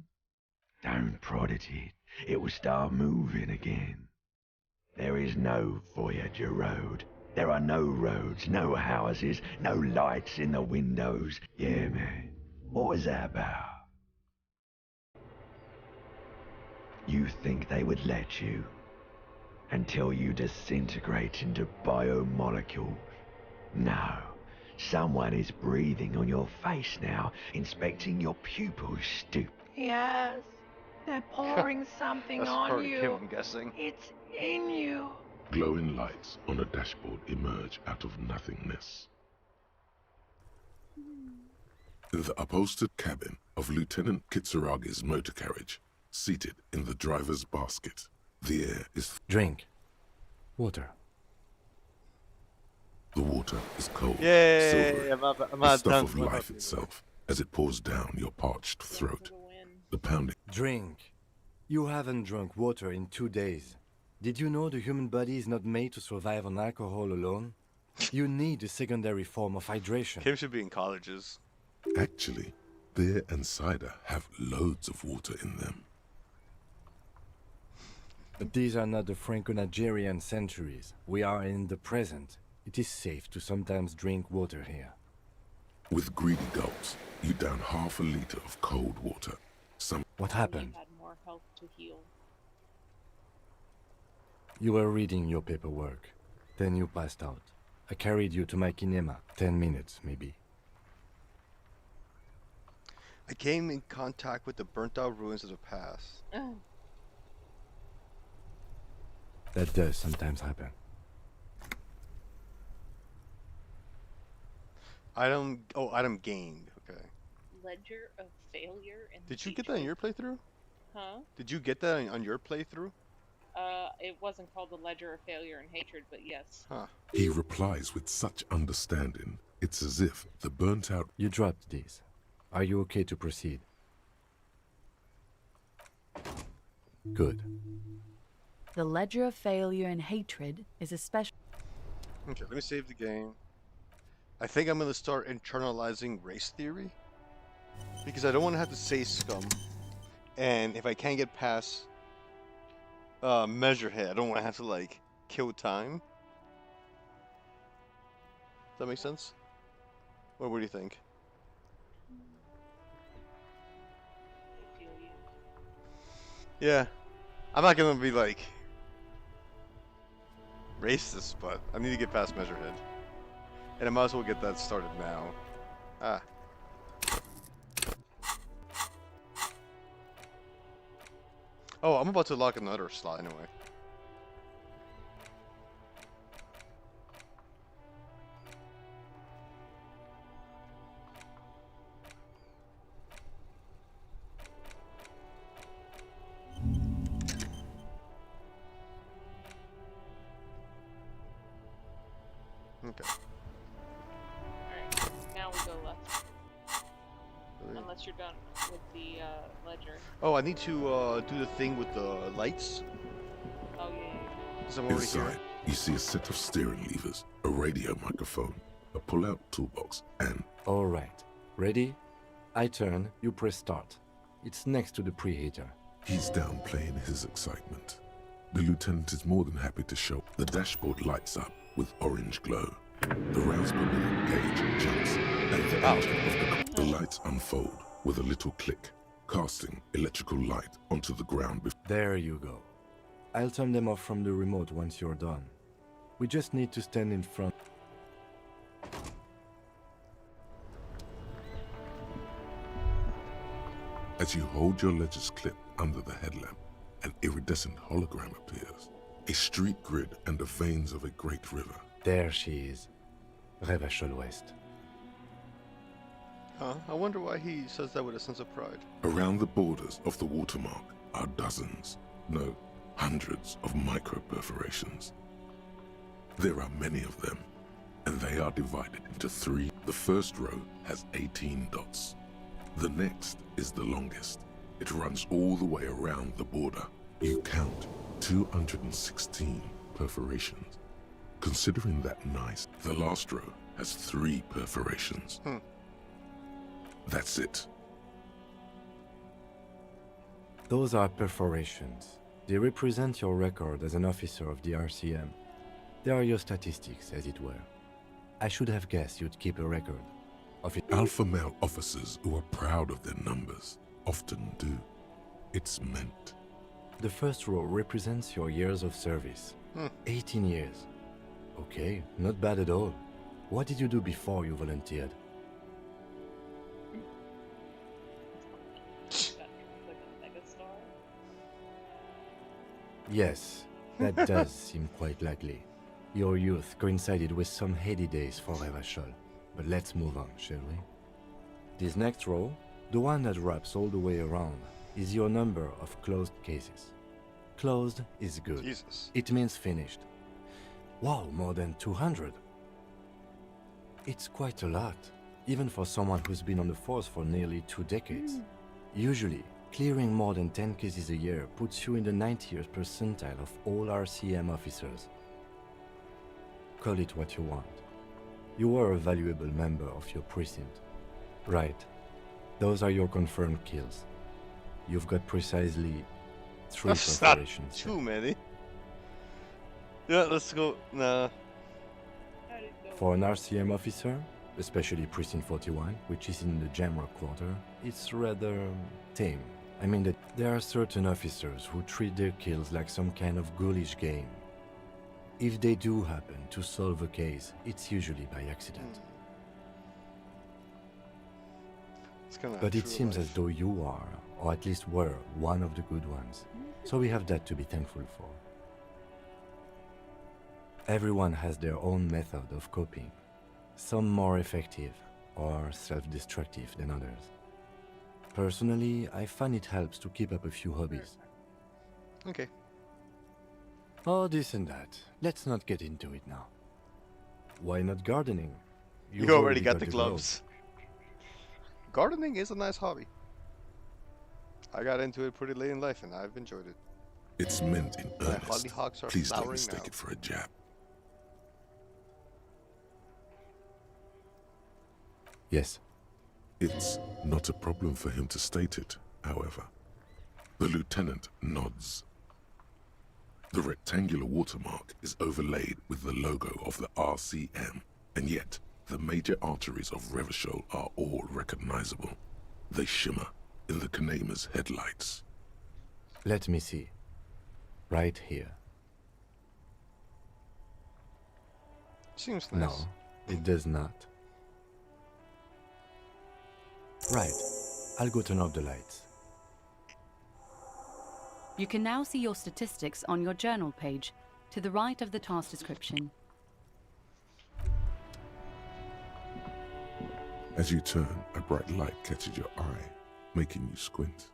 Don't prod at it. It will start moving again. There is no Voyager Road. There are no roads, no houses, no lights in the windows. Yeah, man. What was that about? You think they would let you? Until you disintegrate into biomolecules? No. Someone is breathing on your face now, inspecting your pupils, stupid. Yes, they're pouring something That's on part of you. Kim, I'm guessing. It's in you. Glowing lights on a dashboard emerge out of nothingness. The upholstered cabin of Lieutenant Kitsuragi's motor carriage, seated in the driver's basket. The air is... Drink. Water. The water is cold, Yay! silvery, I'm the not stuff done. of life itself, as it pours down your parched throat. The pounding. Drink. You haven't drunk water in 2 days. Did you know the human body is not made to survive on alcohol alone? You need a secondary form of hydration. Kim should be in colleges. Actually, beer and cider have loads of water in them. But these are not the Franco-Nigerian centuries. We are in the present. It is safe to sometimes drink water here. With greedy gulps, you down half a liter of cold water. What happened? You had more health to heal. You were reading your paperwork. Then you passed out. I carried you to my kinema. 10 minutes, maybe. I came in contact with the burnt-out ruins of the past. That does sometimes happen. Item gained. Okay. Ledger of failure and Did you get that in your playthrough? Huh? Did you get that on your playthrough? It wasn't called the Ledger of Failure and Hatred, but yes. Huh. He replies with such understanding, it's as if the burnt-out... You dropped these. Are you okay to proceed? Good. The Ledger of Failure and Hatred is a special... Okay, let me save the game. I think I'm gonna start internalizing race theory. Because I don't want to have to say scum. And if I can't get past Measurehead, I don't want to have to, like, kill time. Does that make sense? Or what do you think? I feel you. Yeah. I'm not gonna be, like, racist, but I need to get past Measurehead. And I might as well get that started now. Ah. Oh, I'm about to lock another slot anyway. Okay. Alright, now we go left. Unless you're done with the ledger. Oh, I need to do the thing with the lights. Oh, yeah. Because I'm already Inside, here. you see a set of steering levers, a radio microphone, a pull-out toolbox, and... All right. Ready? I turn, you press start. It's next to the preheater. He's downplaying his excitement. The lieutenant is more than happy to show. The dashboard lights up with orange glow. The rounds per minute gauge jumps, and the engine of the lights unfold with a little click, casting electrical light onto the ground. There you go. I'll turn them off from the remote once you're done. We just need to stand in front. As you hold your ledger's clip under the headlamp, an iridescent hologram appears. A street grid and the veins of a great river. There she is. Revachol West. Huh? I wonder why he says that with a sense of pride. Around the borders of the watermark are dozens, no, hundreds of micro-perforations. There are many of them, and they are divided into three. The first row has 18 dots. The next is the longest, It runs all the way around the border. You count 216 perforations. Considering that nice, the last row has 3 perforations. That's it. Those are perforations. They represent your record as an officer of the RCM. They are your statistics, as it were. I should have guessed you'd keep a record of it. Alpha male officers who are proud of their numbers often do. It's meant. The first row represents your years of service. 18 years. Okay, not bad at all. What did you do before you volunteered? Like a megastar? Yes, that does seem quite likely. Your youth coincided with some heady days for Revachol. But let's move on, shall we? This next row, the one that wraps all the way around, is your number of closed cases. Closed is good. Jesus. It means finished. Wow, more than 200. It's quite a lot, even for someone who's been on the force for nearly 2 decades. Usually, clearing more than 10 cases a year puts you in the 90th percentile of all RCM officers. Call it what you want. You were a valuable member of your precinct. Right. Those are your confirmed kills. You've got precisely 3 That's not perforations. too many. Yeah, let's go. Nah. For an RCM officer, especially Precinct 41, which is in the Jamrock quarter, it's rather tame. I mean that there are certain officers who treat their kills like some kind of ghoulish game. If they do happen to solve a case, it's usually by accident. But it seems as though you are, or at least were, one of the good ones. So we have that to be thankful for. Everyone has their own method of coping, some more effective or self-destructive than others. Personally, I find it helps to keep up a few hobbies. Okay. Oh, this and that. Let's not get into it now. Why not gardening? You already got the gloves. Gardening is a nice hobby. I got into it pretty late in life and I've enjoyed it. It's meant in My earnest. hollyhocks are Please don't flowering mistake now. it for a jab. Yes. It's not a problem for him to state it, however. The lieutenant nods. The rectangular watermark is overlaid with the logo of the RCM, and yet the major arteries of Revachol are all recognizable. They shimmer in the Kanema's headlights. Let me see. Right here. Seems nice. No, it does not. Right. I'll go turn off the lights. You can now see your statistics on your journal page, to the right of the task description. As you turn, a bright light catches your eye, making you squint.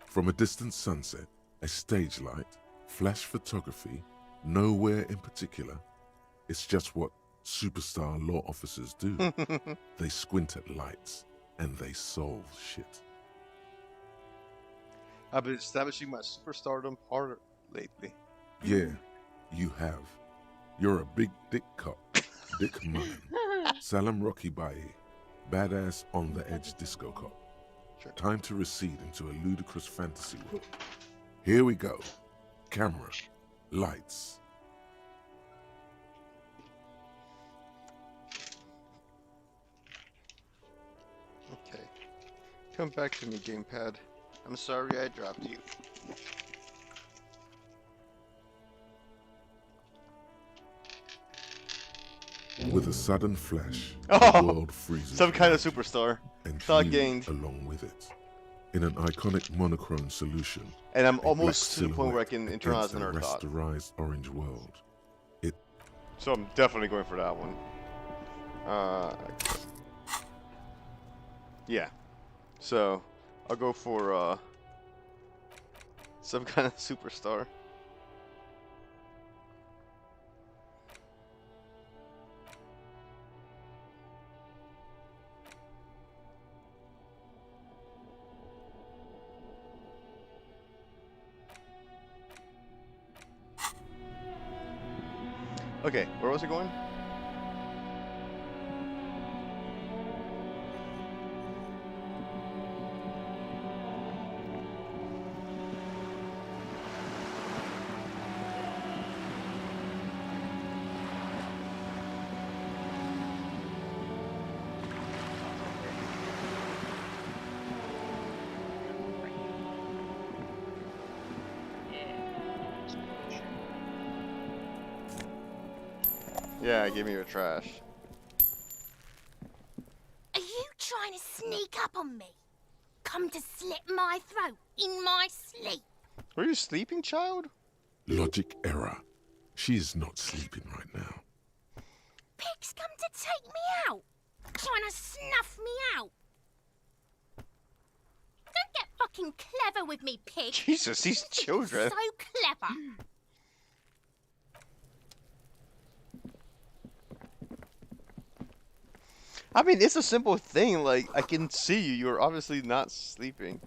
From a distant sunset, a stage light, flash photography, nowhere in particular. It's just what superstar law officers do. They squint at lights, and they solve shit. I've been establishing my superstardom harder lately. Yeah, you have. You're a big dick cop, Dick Mullen, Salam Rocky Baye, badass on the edge disco cop. Sure. Time to recede into a ludicrous fantasy world. Here we go. Camera, lights. Okay. Come back to me, gamepad. I'm sorry I dropped you. With a sudden flash, Oh, the world freezes. Some kind of around you, superstar. and Thought you gained. along with it. In an iconic monochrome solution. And I'm a almost black to the point where I can silhouette internalize against another a thought. rasterized orange world. So I'm definitely going for that one. Yeah. So I'll go for some kind of superstar. Okay, where was it going? Yeah, give me your trash. Are you trying to sneak up on me? Come to slit my throat in my sleep? Are you sleeping, child? Logic error. She is not sleeping right now. Pigs come to take me out, trying to snuff me out. Don't get fucking clever with me, pig. Jesus, these children. So clever. I mean, it's a simple thing. Like, I can see you. You're obviously not sleeping.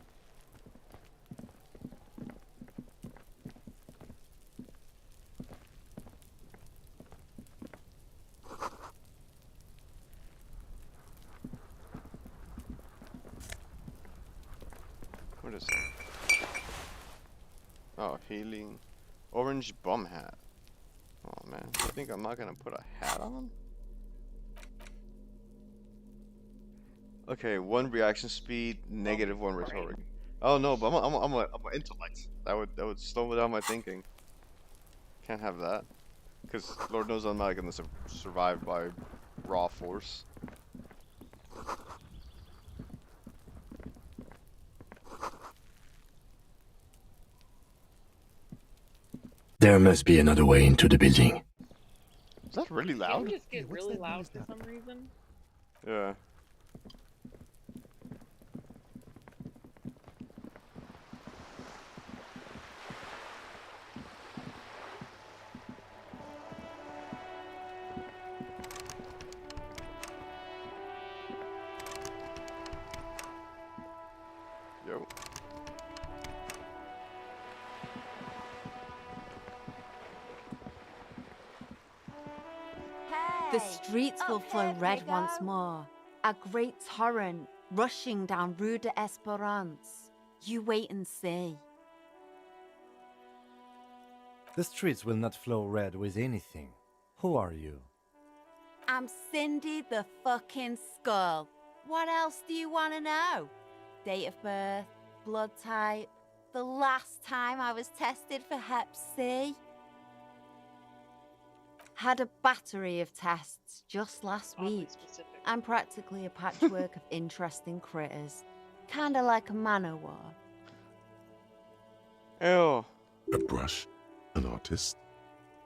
What is that? Oh, healing. Orange bum hat. Oh, man. I think I'm not gonna put a hat on him? Okay, 1 reaction speed, -1 rhetoric. Oh no, but I'm a intellect. That would slow down my thinking. Can't have that, because Lord knows I'm not gonna survive by raw force. There must be another way into the building. Is that really loud? Did it just get really loud for some reason? Yeah. Yo. The streets will flow red once more. A great torrent rushing down Rue de Esperance. You wait and see. The streets will not flow red with anything. Who are you? I'm Cindy the fucking Skull. What else do you want to know? Date of birth, blood type, the last time I was tested for Hep C. Had a battery of tests just last week. I'm practically a patchwork of interesting critters. Kinda like a manowar. Ew. A brush, an artist.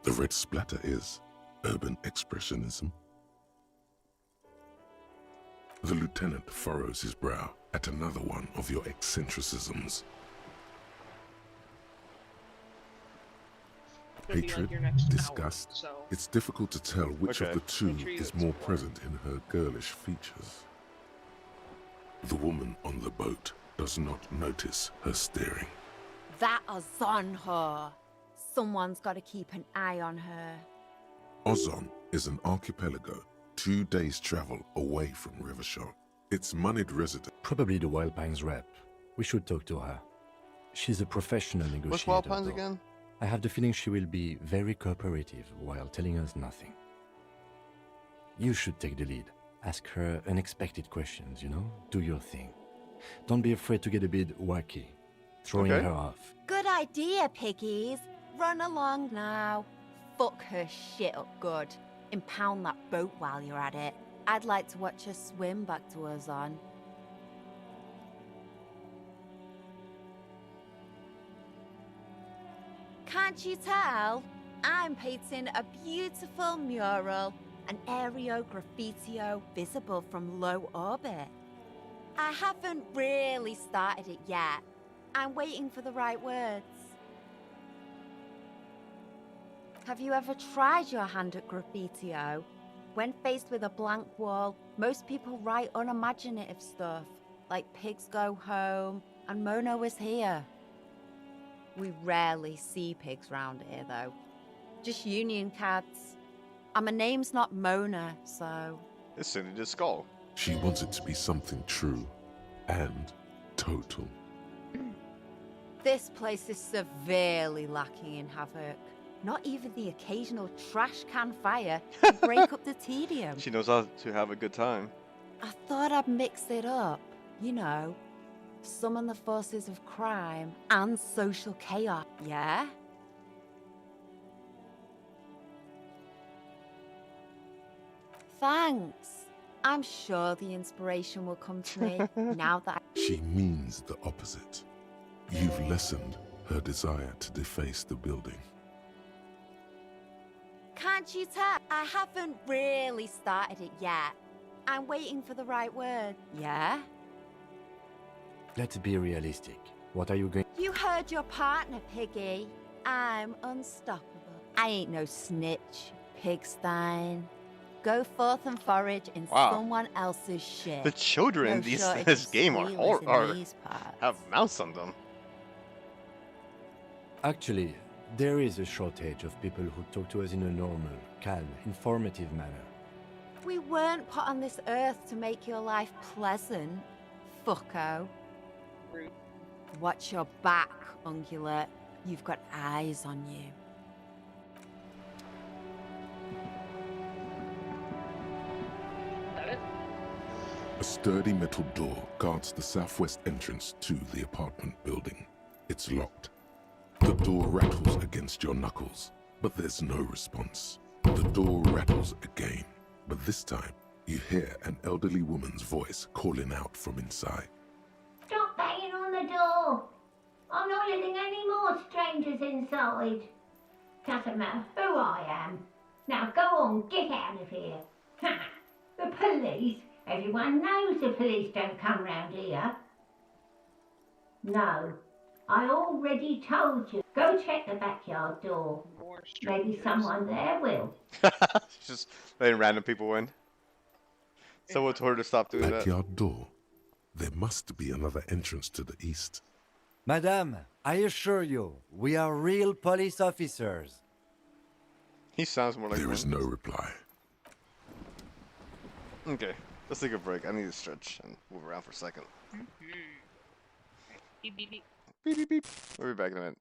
The red splatter is urban expressionism. The lieutenant furrows his brow at another one of your eccentricisms. Hatred, disgust. It's difficult to tell which of the two is more present in her girlish features. The woman on the boat does not notice her staring. That Ozon her. Someone's got to keep an eye on her. Ozon is an archipelago 2 days' travel away from Rivershore. Its moneyed resident. Probably the Wild Pines rep. We should talk to her. She's a professional negotiator. What's Wild Pines though. again? I have the feeling she will be very cooperative while telling us nothing. You should take the lead. Ask her unexpected questions, you know? Do your thing. Don't be afraid to get a bit wacky. Throwing her off. Good idea, piggies. Run along now. Fuck her shit up good. Impound that boat while you're at it. I'd like to watch her swim back to Ozon. Can't you tell? I'm painting a beautiful mural, an aereo graffitio visible from low orbit. I haven't really started it yet. I'm waiting for the right words. Have you ever tried your hand at graffitio? When faced with a blank wall, most people write unimaginative stuff, like pigs go home and Mono is here. We rarely see pigs round here, though. Just union cats. And my name's not Mona, so... It's Cindy the Skull. She wants it to be something true and total. This place is severely lacking in havoc. Not even the occasional trash can fire to break up the tedium. She knows how to have a good time. I thought I'd mix it up, you know. Summon the forces of crime and social chaos, yeah? Thanks. I'm sure the inspiration will come to me now that She means the opposite. You've lessened her desire to deface the building. Can't you tell? I haven't really started it yet. I'm waiting for the right word, yeah? Let's be realistic. What are you going... You heard your partner, Piggy. I'm unstoppable. I ain't no snitch, Pigstein. Go forth and forage in someone else's shit. The children in this game have mounts on them. Actually, there is a shortage of people who talk to us in a normal, calm, informative manner. We weren't put on this earth to make your life pleasant, fucko. Rude. Watch your back, Ungulate. You've got eyes on you. A sturdy metal door guards the southwest entrance to the apartment building. It's locked. The door rattles against your knuckles, but there's no response. The door rattles again, but this time you hear an elderly woman's voice calling out from inside. Stop banging on the door! I'm not letting any more strangers inside. Doesn't matter who I am. Now go on, get out of here. Ha! The police? Everyone knows the police don't come round here. No, I already told you. Go check the backyard door. Maybe someone there will. Just letting random people in. Someone told her to stop doing that. Backyard door. There must be another entrance to the east. Madame, I assure you, we are real police officers. He sounds more like There is no reply. Okay, let's take a break. I need to stretch and move around for a second. Beep, beep, beep. Beep, beep, beep. We'll be back in a minute.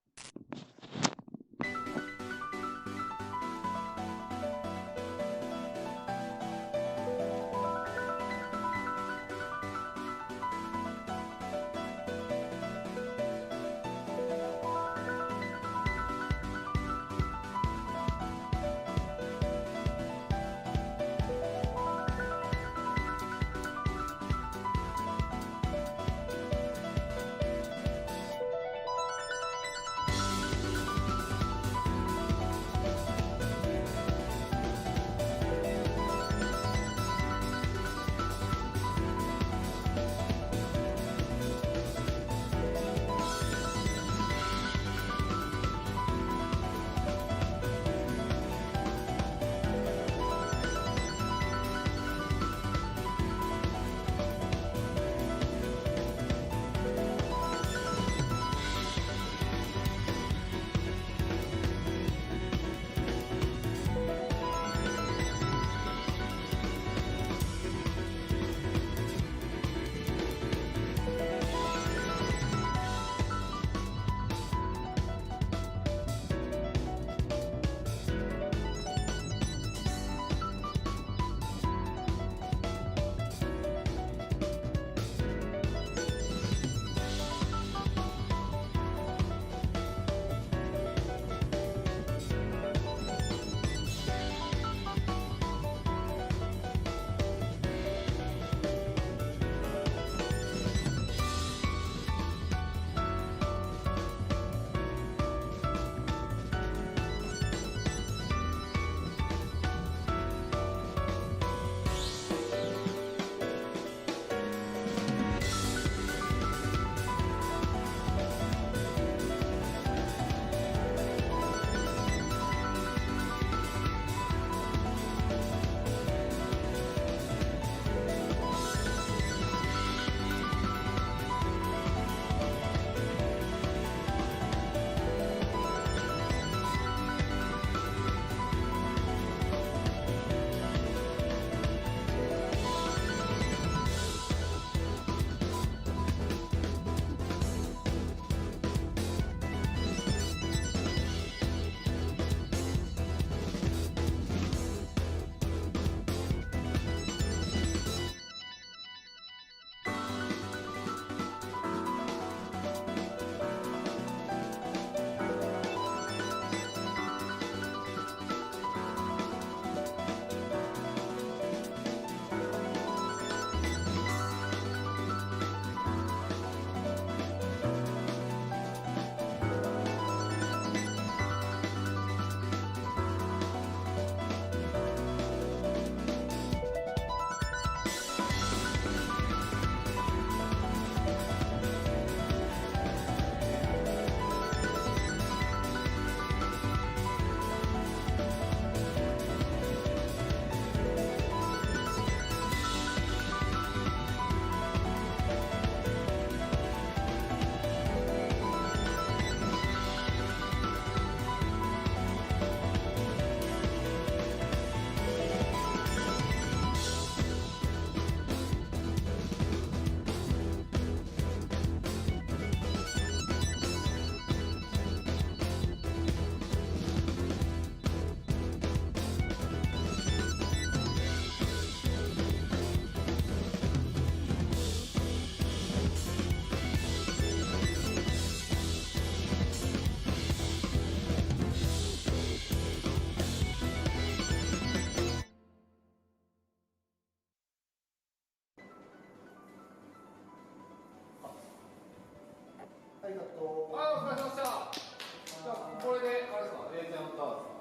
はい、お疲れ様でした。じゃあ、これで、あれですか、レイジャンダーツ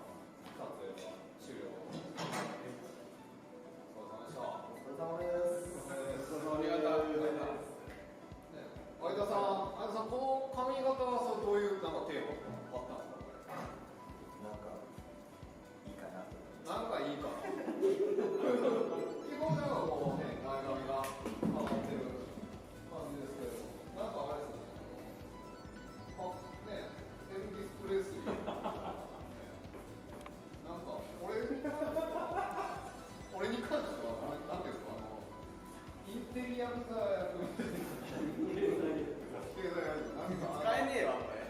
撮影は終了。お疲れ様でした。お疲れ様です。ありがとうございます。相田さん、この髪型はどういうなんかテーマあったんですか？なんかいいかなと。なんかいいかな。基本なんかこうね、前髪が変わってる感じですけど、なんかあれですね。ね、エルビス・プレスリー。なんか俺に関してはなんていうんですか、インテリアブザー役みたいな。使えねえわ、これ。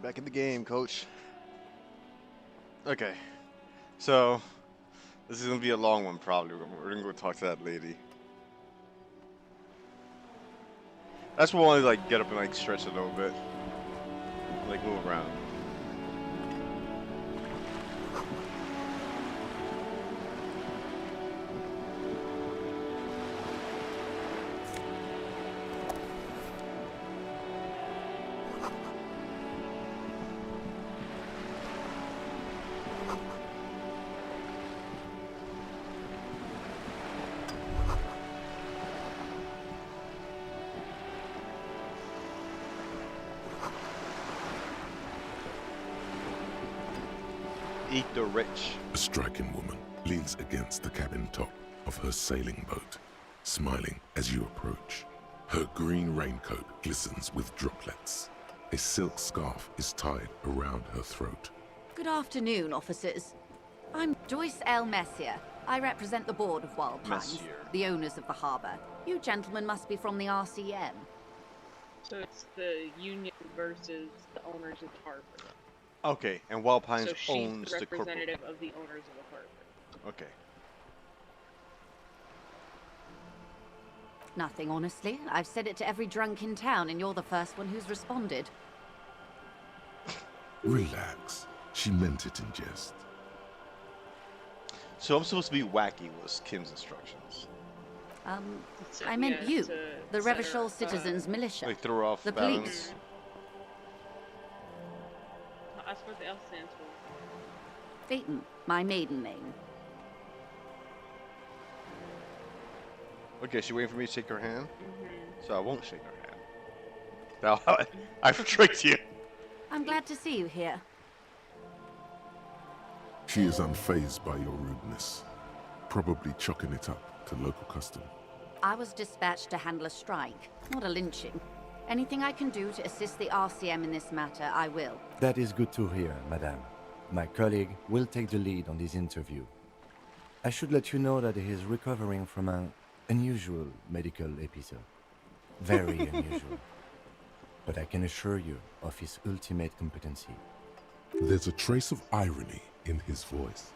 Back in the game, coach. Okay, so this is gonna be a long one probably. We're gonna go talk to that lady. That's why I want to like get up and like stretch a little bit, like move around. Eat the rich. A striking woman leans against the cabin top of her sailing boat, smiling as you approach. Her green raincoat glistens with droplets. A silk scarf is tied around her throat. Good afternoon, officers. I'm Joyce Messier. I represent the board of Wild Pines, Messier. the owners of the harbour. You gentlemen must be from the RCM. So it's the union versus the owners of Harvard. Okay, and Wild Pines So she's owns the the corporate. representative of the owners of Harvard. Okay. Nothing, honestly. I've said it to every drunk in town, and you're the first one who's responded. Relax. She meant it in jest. So I'm supposed to be wacky was Kim's instructions. I meant you, the set her Revachol up, Citizens Militia. Like throw off the balance. police. That's what the L stands for. Phaeton, my maiden name. Okay, she waiting for me to shake her hand? So I won't shake her hand. Now, I've tricked you. I'm glad to see you here. She is unfazed by your rudeness, probably chalking it up to local custom. I was dispatched to handle a strike, not a lynching. Anything I can do to assist the RCM in this matter, I will. That is good to hear, madame. My colleague will take the lead on this interview. I should let you know that he is recovering from an unusual medical episode. Very unusual. But I can assure you of his ultimate competency. There's a trace of irony in his voice.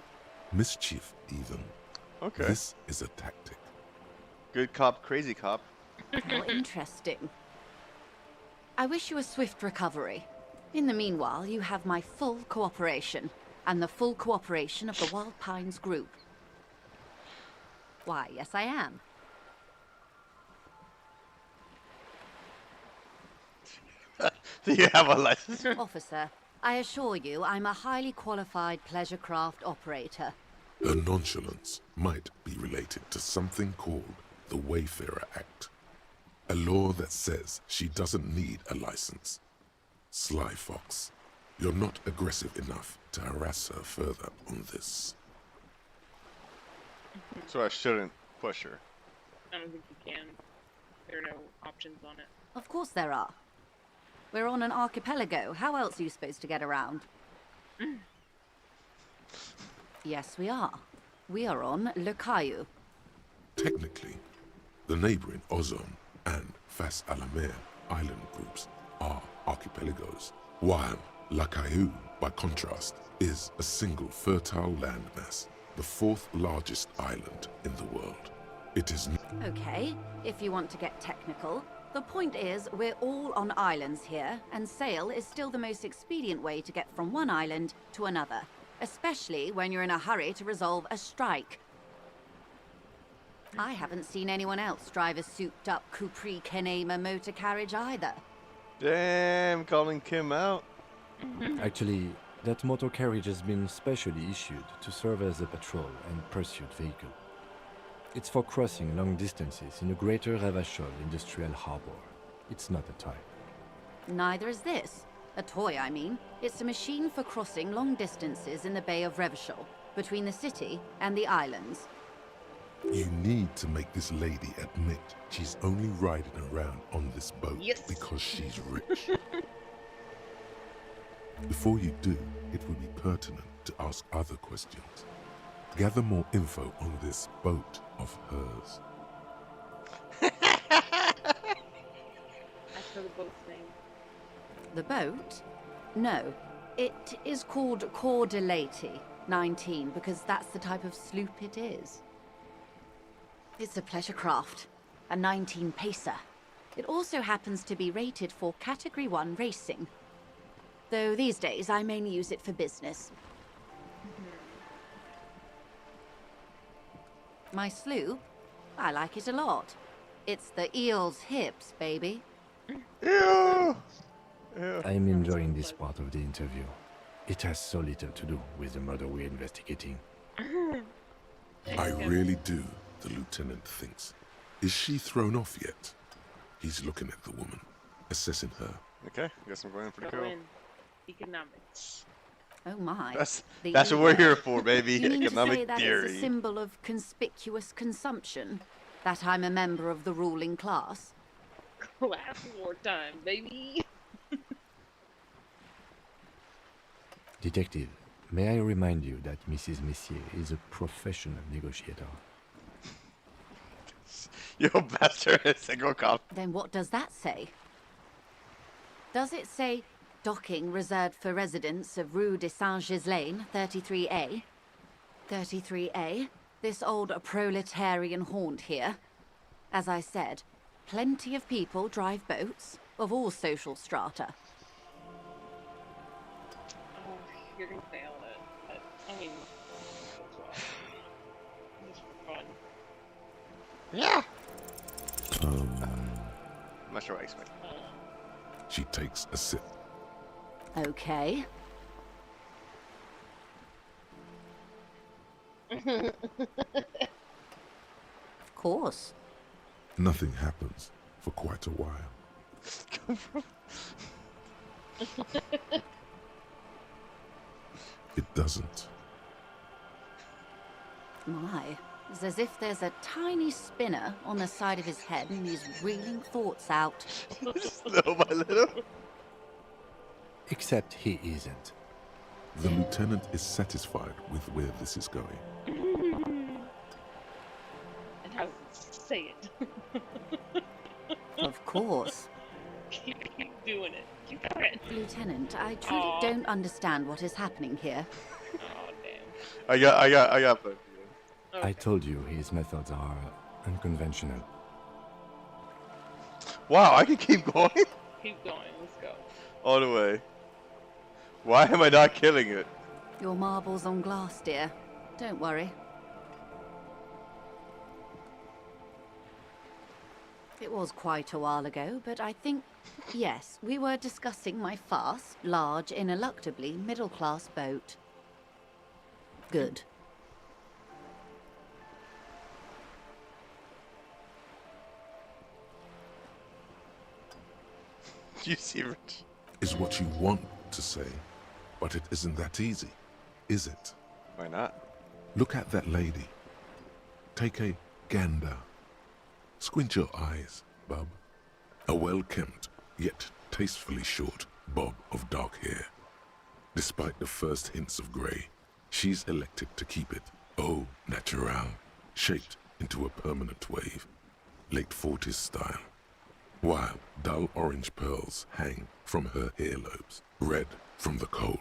Mischief, even. Okay. This is a tactic. Good cop, crazy cop. How interesting. I wish you a swift recovery. In the meanwhile, you have my full cooperation, and the full cooperation of the Wild Pines group. Why, yes I am. Do you have a license? Officer, I assure you I'm a highly qualified pleasure craft operator. Her nonchalance might be related to something called the Wayfarer Act, a law that says she doesn't need a license. Sly Fox, you're not aggressive enough to harass her further on this. So I shouldn't push her. I don't think you can. There are no options on it. Of course there are. We're on an archipelago. How else are you supposed to get around? Yes, we are. We are on Le Caillou. Technically, the neighboring Ozone and Fas Alamer island groups are archipelagos, while La Caillou, by contrast, is a single fertile landmass, the fourth largest island in the world. It is Okay, if you want to get technical, the point is we're all on islands here, and sail is still the most expedient way to get from one island to another, especially when you're in a hurry to resolve a strike. I haven't seen anyone else drive a souped-up Capri Kenema motor carriage either. Damn, calling Kim out. Actually, that motor carriage has been specially issued to serve as a patrol and pursuit vehicle. It's for crossing long distances in the greater Revachol industrial harbor. It's not a toy. Neither is this. A toy, I mean. It's a machine for crossing long distances in the Bay of Revachol, between the city and the islands. You need to make this lady admit she's only riding around on this boat because she's rich. Before you do, it would be pertinent to ask other questions. Gather more info on this boat of hers. As for the boat's name. The boat? No. It is called Cor de Leyte 19 because that's the type of sloop it is. It's a pleasure craft, a 19-pacer. It also happens to be rated for Category 1 racing. Though these days I mainly use it for business. My sloop? I like it a lot. It's the eel's hips, baby. Ew. I'm enjoying this part of the interview. It has so little to do with the murder we're investigating. I really do, the lieutenant thinks. Is she thrown off yet? He's looking at the woman, assessing her. Okay, guess I'm going for the Go kill. in. Economics. Oh my. That's The what eel. we're here for, baby. You mean to say Economic that theory. it's a symbol of conspicuous consumption? That I'm a member of the ruling class? Class wartime, baby. Detective, may I remind you that Mrs. Messier is a professional negotiator. Yo, bastard, single cop. Then what does that say? Does it say docking reserved for residents of Rue de Saint-Ghislain, 33A? 33A? This old proletarian haunt here. As I said, plenty of people drive boats, of all social strata. Oh, you're gonna fail it, but I mean, just for fun. Yeah. I'm not sure what I expect. She takes a sip. Okay. Of course. Nothing happens for quite a while. It doesn't. My, it's as if there's a tiny spinner on the side of his head and he's reeling thoughts out. Little by little. Except he isn't. The lieutenant is satisfied with where this is going. And how does it say it? Of course. Keep doing it. Keep doing it. Lieutenant, I truly don't understand what is happening here. Oh, damn. I got both. I told you his methods are unconventional. Wow, I can keep going? Keep going, let's go. All the way. Why am I not killing it? Your marbles on glass, dear. Don't worry. It was quite a while ago, but I think, yes, we were discussing my fast, large, ineluctably middle-class boat. Good. You see, Rich? Is what you want to say, but it isn't that easy, is it? Why not? Look at that lady. Take a gander. Squint your eyes, bub. A well-kempt, yet tastefully short bob of dark hair. Despite the first hints of grey, she's elected to keep it au naturel, shaped into a permanent wave, late 40s style. While dull orange pearls hang from her earlobes, red from the cold.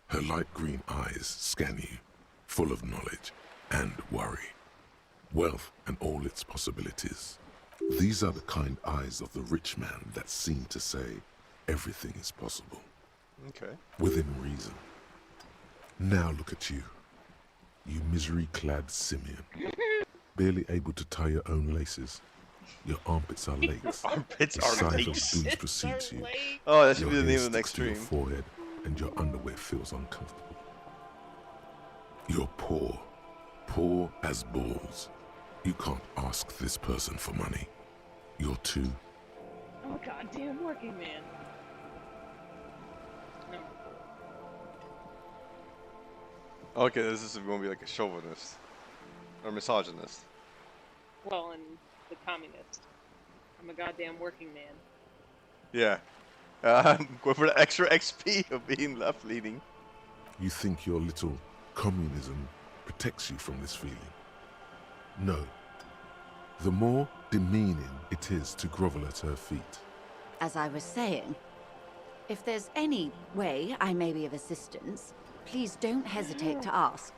Her light green eyes scan you, full of knowledge and worry. Wealth and all its possibilities. These are the kind eyes of the rich man that seem to say everything is possible. Okay. Within reason. Now look at you. You misery-clad simian. Barely able to tie your own laces. Your armpits are lakes. Armpits the are size lakes. of boots precedes you. Oh, that should be Your the name hair of the next sticks to your stream. forehead, and your underwear feels uncomfortable. You're poor. Poor as balls. You can't ask this person for money. You're too... I'm a goddamn working man. Number 4. Okay, this is going to be like a chauvinist. Or misogynist. Well, and the communist. I'm a goddamn working man. Yeah. Go for the extra XP of being left-leaning. You think your little communism protects you from this feeling? No. The more demeaning it is to grovel at her feet. As I was saying, if there's any way I may be of assistance, please don't hesitate to ask.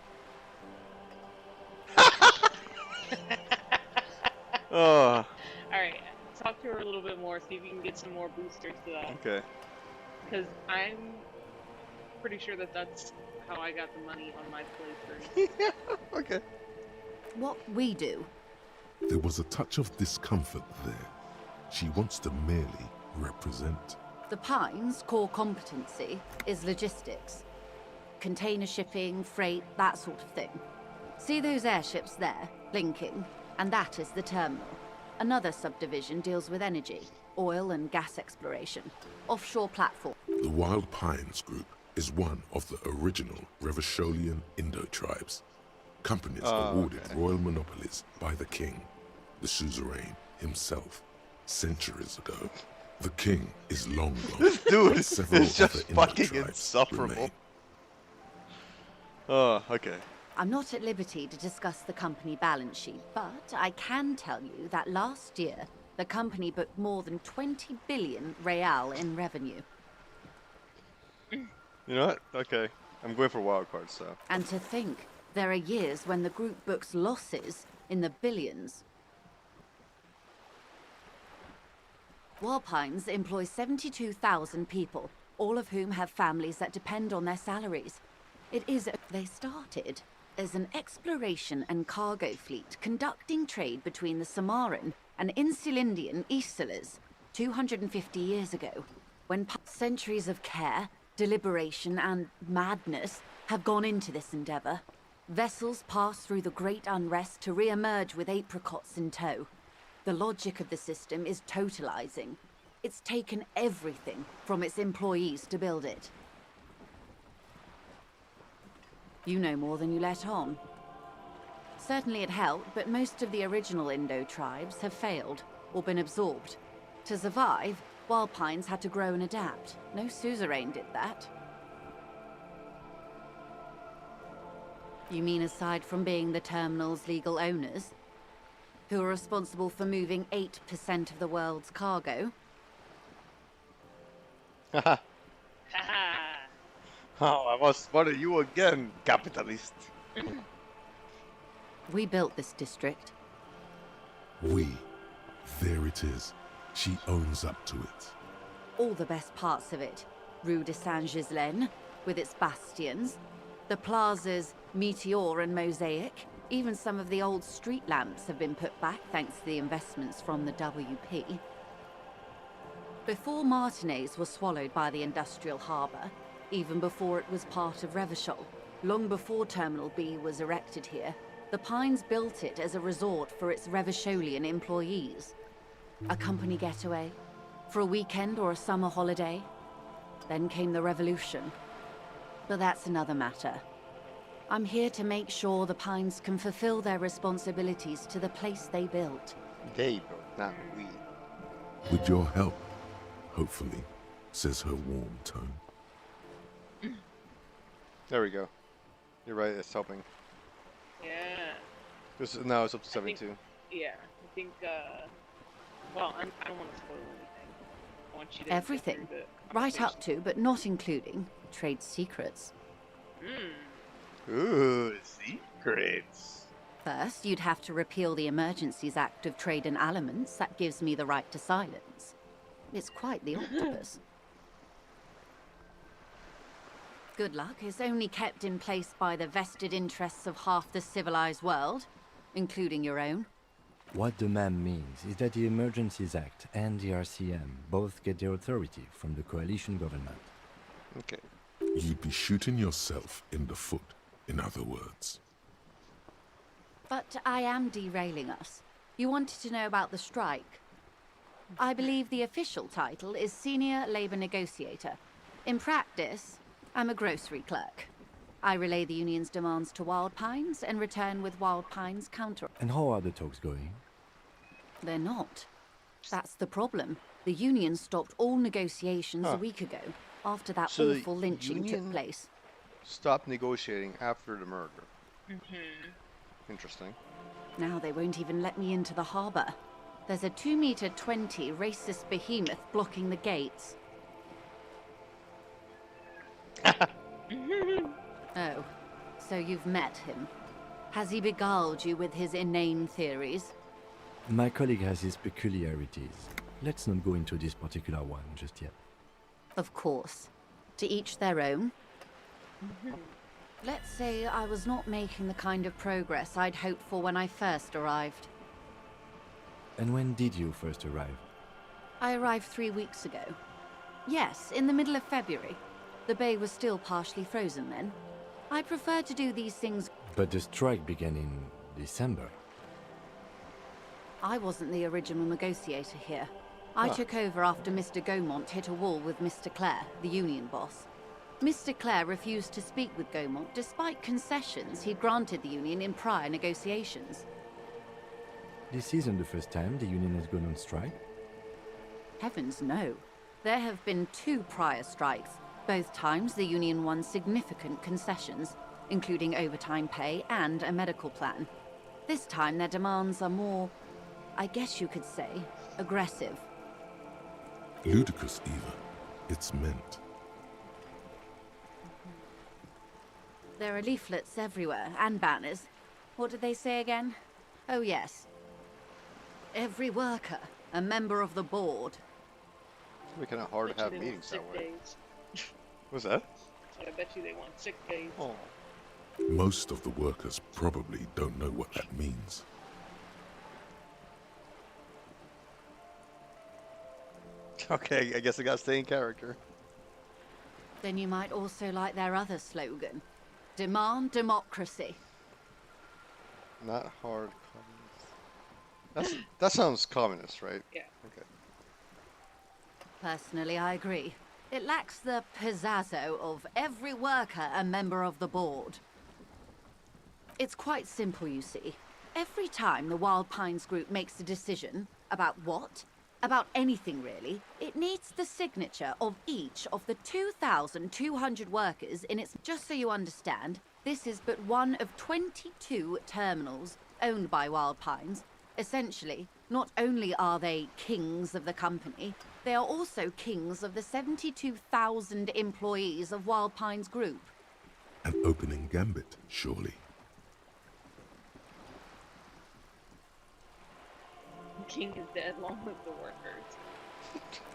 Oh. Alright, talk to her a little bit more, see if you can get some more boosters to that. Okay. Because I'm pretty sure that that's how I got the money on my playthrough. Okay. What we do. There was a touch of discomfort there. She wants to merely represent. The Pines' core competency is logistics. Container shipping, freight, that sort of thing. See those airships there, blinking? And that is the terminal. Another subdivision deals with energy, oil and gas exploration, offshore platform. The Wild Pines Group is one of the original Revacholian Indo-tribes. Companies awarded royal monopolies by the king, the suzerain himself, centuries ago. The king is long gone. This dude but several is just other fucking Indo-tribes insufferable. remain. Oh, okay. I'm not at liberty to discuss the company balance sheet, but I can tell you that last year, the company booked more than 20 billion real in revenue. You know what? Okay. I'm going for wild cards, so. And to think, there are years when the group books losses in the billions. Wildpines employs 72,000 people, all of whom have families that depend on their salaries. They started as an exploration and cargo fleet conducting trade between the Samaran and Insulindian Isolas 250 years ago, when centuries of care, deliberation and madness have gone into this endeavor. Vessels pass through the great unrest to re-emerge with apricots in tow. The logic of the system is totalizing. It's taken everything from its employees to build it. You know more than you let on. Certainly it helped, but most of the original Indo tribes have failed or been absorbed. To survive, Wildpines had to grow and adapt. No suzerain did that. You mean aside from being the terminal's legal owners, who are responsible for moving 8% of the world's cargo? Haha. Oh, I was spotted you again, capitalist. We built this district. We. There it is. She owns up to it. All the best parts of it. Rue de Saint-Ghislain, with its bastions. The plazas Meteor and Mosaic. Even some of the old street lamps have been put back thanks to the investments from the WP. Before Martinez was swallowed by the industrial harbour, even before it was part of Revachol, long before Terminal B was erected here, the Pines built it as a resort for its Revacholian employees. A company getaway, for a weekend or a summer holiday. Then came the revolution. But that's another matter. I'm here to make sure the Pines can fulfill their responsibilities to the place they built. They built, not we. With your help, hopefully, says her warm tone. There we go. You're right, it's helping. Yeah. Now it's up to 72. Yeah, I think, well, I don't want to spoil anything. I want you to Everything. Right up to, but not including, trade secrets. Ooh, secrets. First, you'd have to repeal the Emergencies Act of Trade in Aliments that gives me the right to silence. It's quite the octopus. Good luck is only kept in place by the vested interests of half the civilized world, including your own. What the ma'am means is that the Emergencies Act and the RCM both get their authority from the coalition government. Okay. You'd be shooting yourself in the foot, in other words. But I am derailing us. You wanted to know about the strike. I believe the official title is Senior Labor Negotiator. In practice, I'm a grocery clerk. I relay the union's demands to Wildpines and return with Wildpines' counter. And how are the talks going? They're not. That's the problem. The union stopped all negotiations a week ago, after that awful lynching took place. Stopped negotiating after the murder. Interesting. Now they won't even let me into the harbour. There's a 2-meter-20 racist behemoth blocking the gates. Oh, so you've met him. Has he beguiled you with his inane theories? My colleague has his peculiarities. Let's not go into this particular one just yet. Of course. To each their own. Let's say I was not making the kind of progress I'd hoped for when I first arrived. And when did you first arrive? I arrived 3 weeks ago. Yes, in the middle of February. The bay was still partially frozen then. I prefer to do these things. But the strike began in December. I wasn't the original negotiator here. I took over after Mr. Gaumont hit a wall with Mr. Claire, the union boss. Mr. Claire refused to speak with Gaumont despite concessions he'd granted the union in prior negotiations. This isn't the first time the union has gone on strike? Heavens no. There have been 2 prior strikes. Both times the union won significant concessions, including overtime pay and a medical plan. This time their demands are more I guess you could say, aggressive. Ludicrous, even. It's meant. There are leaflets everywhere, and banners. What did they say again? Oh yes. Every worker, a member of the board. It's really kind of hard to have meetings that way. What's that? I bet you they want sick days. Oh. Most of the workers probably don't know what that means. Okay, I guess I gotta stay in character. Then you might also like their other slogan. Demand democracy. Not hard communist. That sounds communist, right? Yeah. Okay. Personally, I agree. It lacks the pizzazzo of every worker a member of the board. It's quite simple, you see. Every time the Wild Pines group makes a decision about what? About anything really, it needs the signature of each of the 2,200 workers in its... Just so you understand, this is but one of 22 terminals owned by Wild Pines. Essentially, not only are they kings of the company, they are also kings of the 72,000 employees of Wild Pines Group. An opening gambit, surely. King is dead, long live the workers.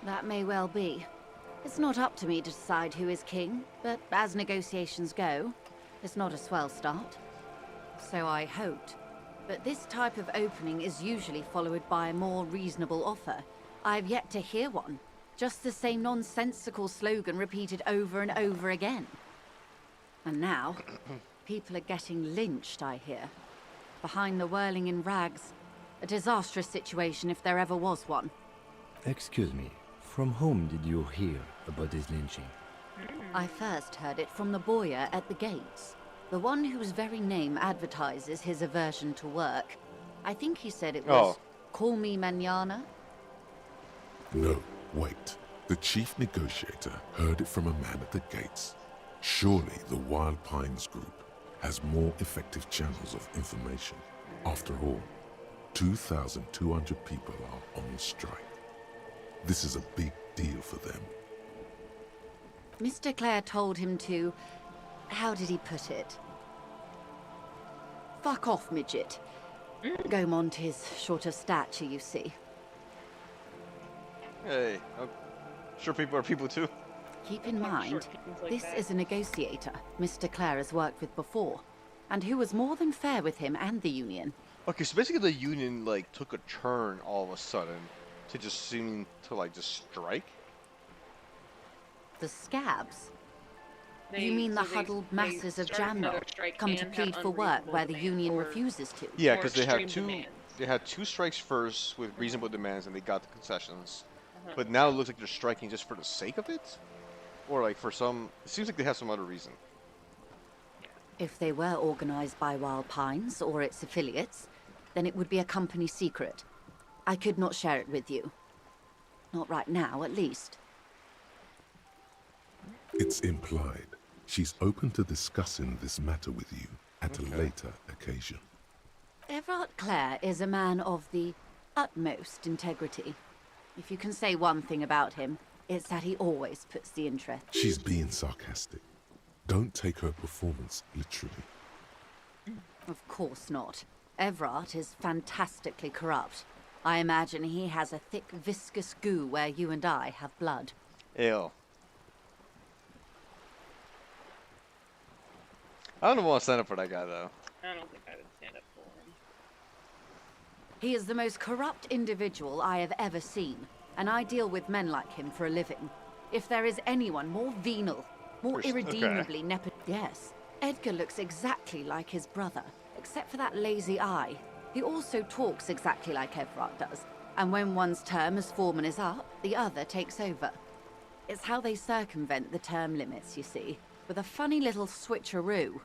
That may well be. It's not up to me to decide who is king, but as negotiations go, it's not a swell start. So I hoped. But this type of opening is usually followed by a more reasonable offer. I've yet to hear one. Just the same nonsensical slogan repeated over and over again. And now, people are getting lynched, I hear. Behind the whirling in rags. A disastrous situation if there ever was one. Excuse me, from whom did you hear about this lynching? I first heard it from the boyar at the gates. The one whose very name advertises his aversion to work. I think he said it was, call me mañana? No, wait. The chief negotiator heard it from a man at the gates. Surely the Wild Pines group has more effective channels of information. After all, 2,200 people are on strike. This is a big deal for them. Mr. Claire told him to... How did he put it? Fuck off, midget. Gaumont is short of stature, you see. Hey, I'm sure people are people too. Keep in mind, this is a negotiator Mr. Claire has worked with before, and who was more than fair with him and the Union. Okay, so basically the Union, like, took a turn all of a sudden to just seem to, like, just strike? The scabs? You mean the huddled masses of Jamrock come to plead for work where the Union refuses to? Yeah, because they had two strikes first with reasonable demands and they got the concessions. But now it looks like they're striking just for the sake of it? Or like for some... It seems like they have some other reason. If they were organized by Wild Pines or its affiliates, then it would be a company secret. I could not share it with you. Not right now, at least. It's implied. She's open to discussing this matter with you at a later occasion. Evrart Claire is a man of the utmost integrity. If you can say one thing about him, it's that he always puts the interest. She's being sarcastic. Don't take her performance literally. Of course not. Evrart is fantastically corrupt. I imagine he has a thick, viscous goo where you and I have blood. Ew. I don't want to stand up for that guy, though. I don't think I would stand up for him. He is the most corrupt individual I have ever seen, and I deal with men like him for a living. If there is anyone more venal, more irredeemably Yes, Edgar looks exactly like his brother, except for that lazy eye. He also talks exactly like Evrart does, and when one's term as foreman is up, the other takes over. It's how they circumvent the term limits, you see, with a funny little switcheroo.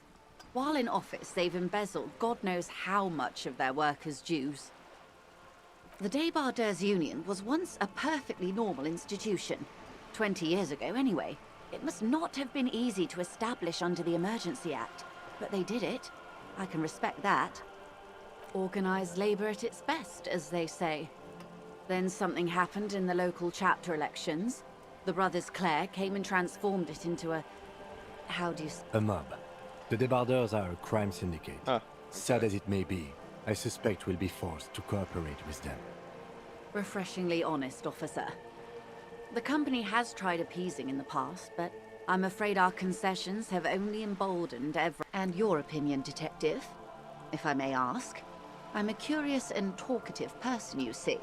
While in office, they've embezzled God knows how much of their workers' dues. The Débardeurs Union was once a perfectly normal institution. 20 years ago, anyway. It must not have been easy to establish under the Emergency Act, but they did it. I can respect that. Organized labor at its best, as they say. Then something happened in the local chapter elections. The brothers Claire came and transformed it into a... how do you... A mob. The debardeurs are a crime syndicate. Sad as it may be, I suspect we'll be forced to cooperate with them. Refreshingly honest, officer. The company has tried appeasing in the past, but I'm afraid our concessions have only emboldened Evrart. And your opinion, detective, if I may ask? I'm a curious and talkative person, you see.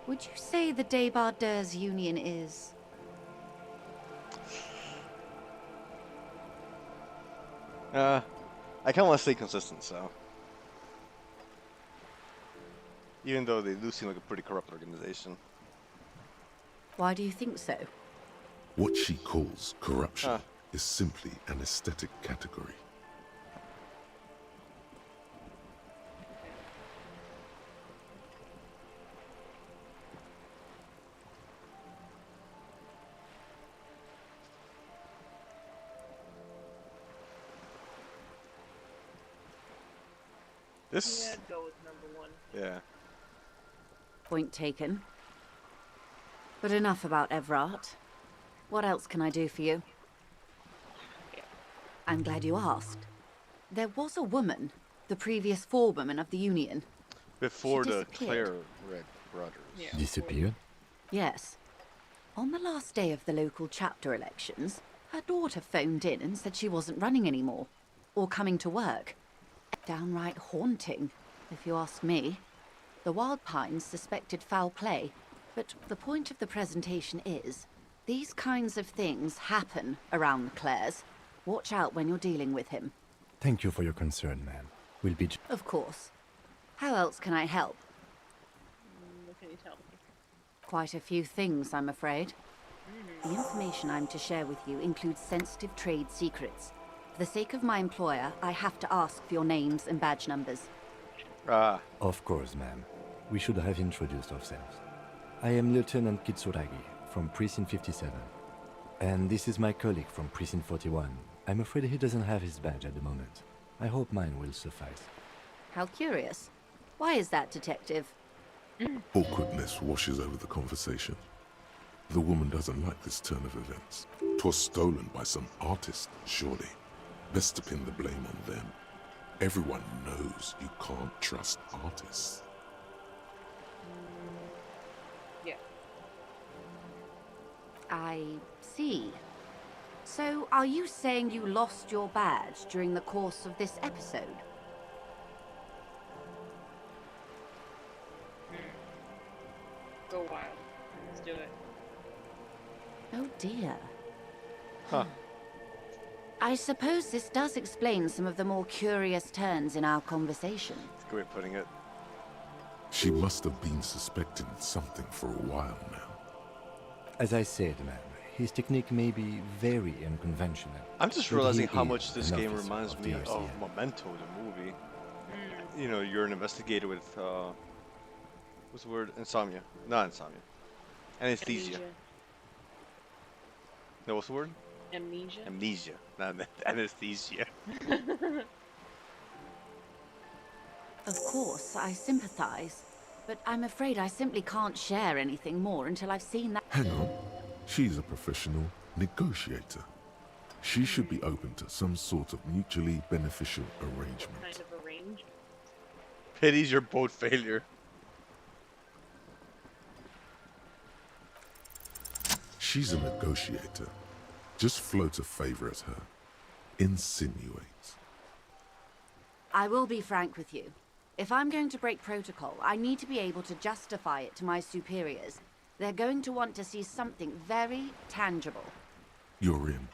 Would you say the Debardeurs Union is... I kind of want to stay consistent, so... Even though they do seem like a pretty corrupt organization. Why do you think so? What she calls corruption is simply an aesthetic category. Yeah, I'd go with number 1. Yeah. Point taken. But enough about Evrart. What else can I do for you? I'm glad you asked. There was a woman, the previous forewoman of the Union. Before She the disappeared. Claire Red Brothers. Yeah. Disappeared? Yes. On the last day of the local chapter elections, her daughter phoned in and said she wasn't running anymore, or coming to work. Downright haunting, if you ask me. The Wild Pines suspected foul play, but the point of the presentation is, these kinds of things happen around the Claires. Watch out when you're dealing with him. Thank you for your concern, ma'am. We'll be... Of course. How else can I help? What can you tell me? Quite a few things, I'm afraid. The information I'm to share with you includes sensitive trade secrets. For the sake of my employer, I have to ask for your names and badge numbers. Of course, ma'am. We should have introduced ourselves. I am Lieutenant Kitsuragi, from Precinct 57. And this is my colleague from Precinct 41. I'm afraid he doesn't have his badge at the moment. I hope mine will suffice. How curious. Why is that, Detective? Awkwardness washes over the conversation. The woman doesn't like this turn of events. 'Twas stolen by some artist, surely. Best to pin the blame on them. Everyone knows you can't trust artists. Yeah. I see. So, are you saying you lost your badge during the course of this episode? Go wild. Let's do it. Oh dear. Huh. I suppose this does explain some of the more curious turns in our conversation. That's a good way of putting it. She must have been suspecting something for a while now. As I said, ma'am, his technique may be very unconventional. I'm just but realizing he how is much this an game officer reminds of the me of RCM. Memento, the movie. You know, you're an investigator with, what's the word? Insomnia. Not insomnia. Anesthesia. No, what's the word? Amnesia? Amnesia. Not anesthesia. Of course, I sympathize. But I'm afraid I simply can't share anything more until I've seen that. Hang on. She's a professional negotiator. She should be open to some sort of mutually beneficial arrangement. Kind of arrangement. Pities your boat failure. She's a negotiator. Just float a favor at her. Insinuates. I will be frank with you. If I'm going to break protocol, I need to be able to justify it to my superiors. They're going to want to see something very tangible. You're in,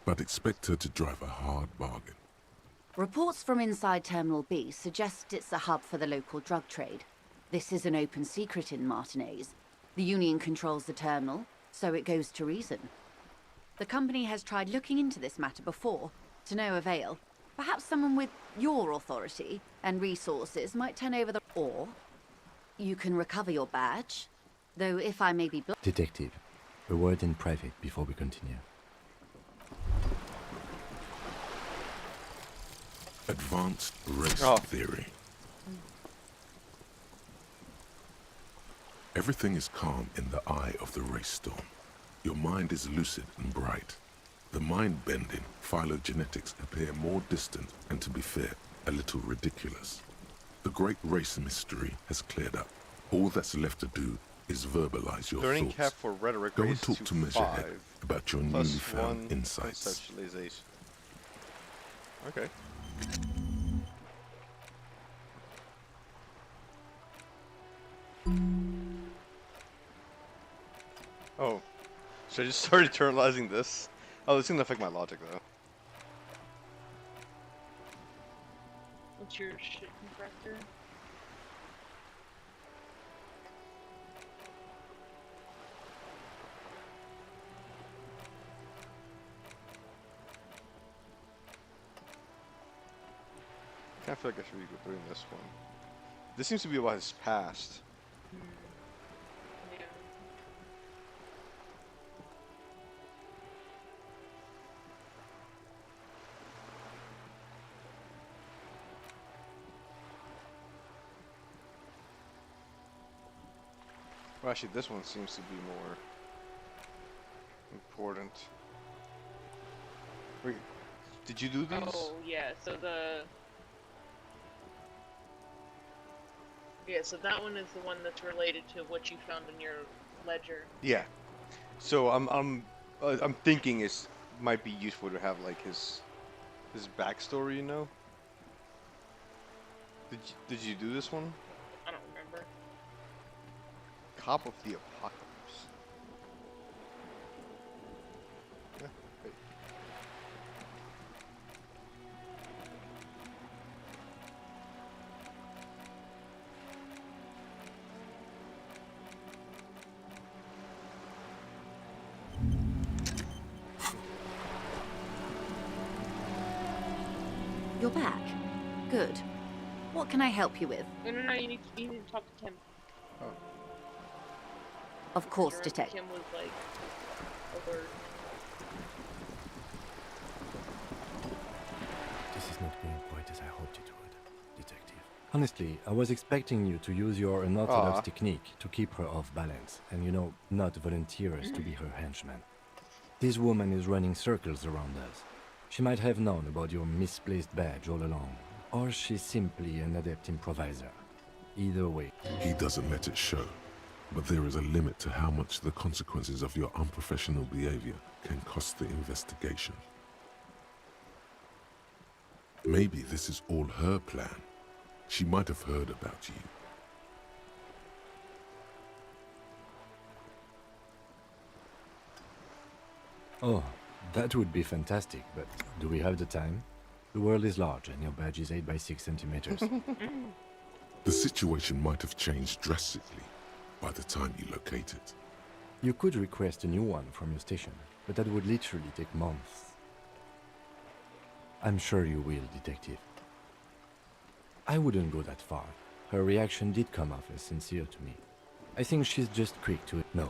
but expect her to drive a hard bargain. Reports from inside Terminal B suggest it's a hub for the local drug trade. This is an open secret in Martinez. The Union controls the terminal, so it goes to reason. The company has tried looking into this matter before, to no avail. Perhaps someone with your authority and resources might turn over the... Or you can recover your badge, though if I may be... Detective, a word in private before we continue. Advanced race theory. Everything is calm in the eye of the race storm. Your mind is lucid and bright. The mind-bending phylogenetics appear more distant and, to be fair, a little ridiculous. The great race mystery has cleared up. All that's left to do is verbalize your Learning thoughts. cap for rhetoric Go and raised talk to Measurehead 5, about your plus newly found 1 insights. conceptualization. Okay. Oh, should I just start internalizing this? Oh, it's gonna affect my logic though. What's your shit compressor? I kinda feel like I should be doing this one. This seems to be about his past. Yeah. Well, actually, this one seems to be more important. Wait, did you do these? Oh, yeah, so so that one is the one that's related to what you found in your ledger. Yeah. So I'm thinking it might be useful to have like his backstory, you know? Did you do this one? I don't remember. Cop of the Apocalypse. Yeah, wait. You're back. Good. What can I help you with? No, you need to talk to Kim. Oh. Of course, Sure, Detective. Kim was like, alert. This is not going quite as I hoped it would, Detective. Honestly, I was expecting you to use your unorthodox technique to keep her off balance, and, you know, not volunteer us to be her henchman. This woman is running circles around us. She might have known about your misplaced badge all along, or she's simply an adept improviser. Either way. He doesn't let it show, but there is a limit to how much the consequences of your unprofessional behavior can cost the investigation. Maybe this is all her plan. She might have heard about you. Oh, that would be fantastic, but do we have the time? The world is large and your badge is 8 by 6 centimeters. The situation might have changed drastically by the time you locate it. You could request a new one from your station, but that would literally take months. I'm sure you will, Detective. I wouldn't go that far. Her reaction did come off as sincere to me. I think she's just quick to know.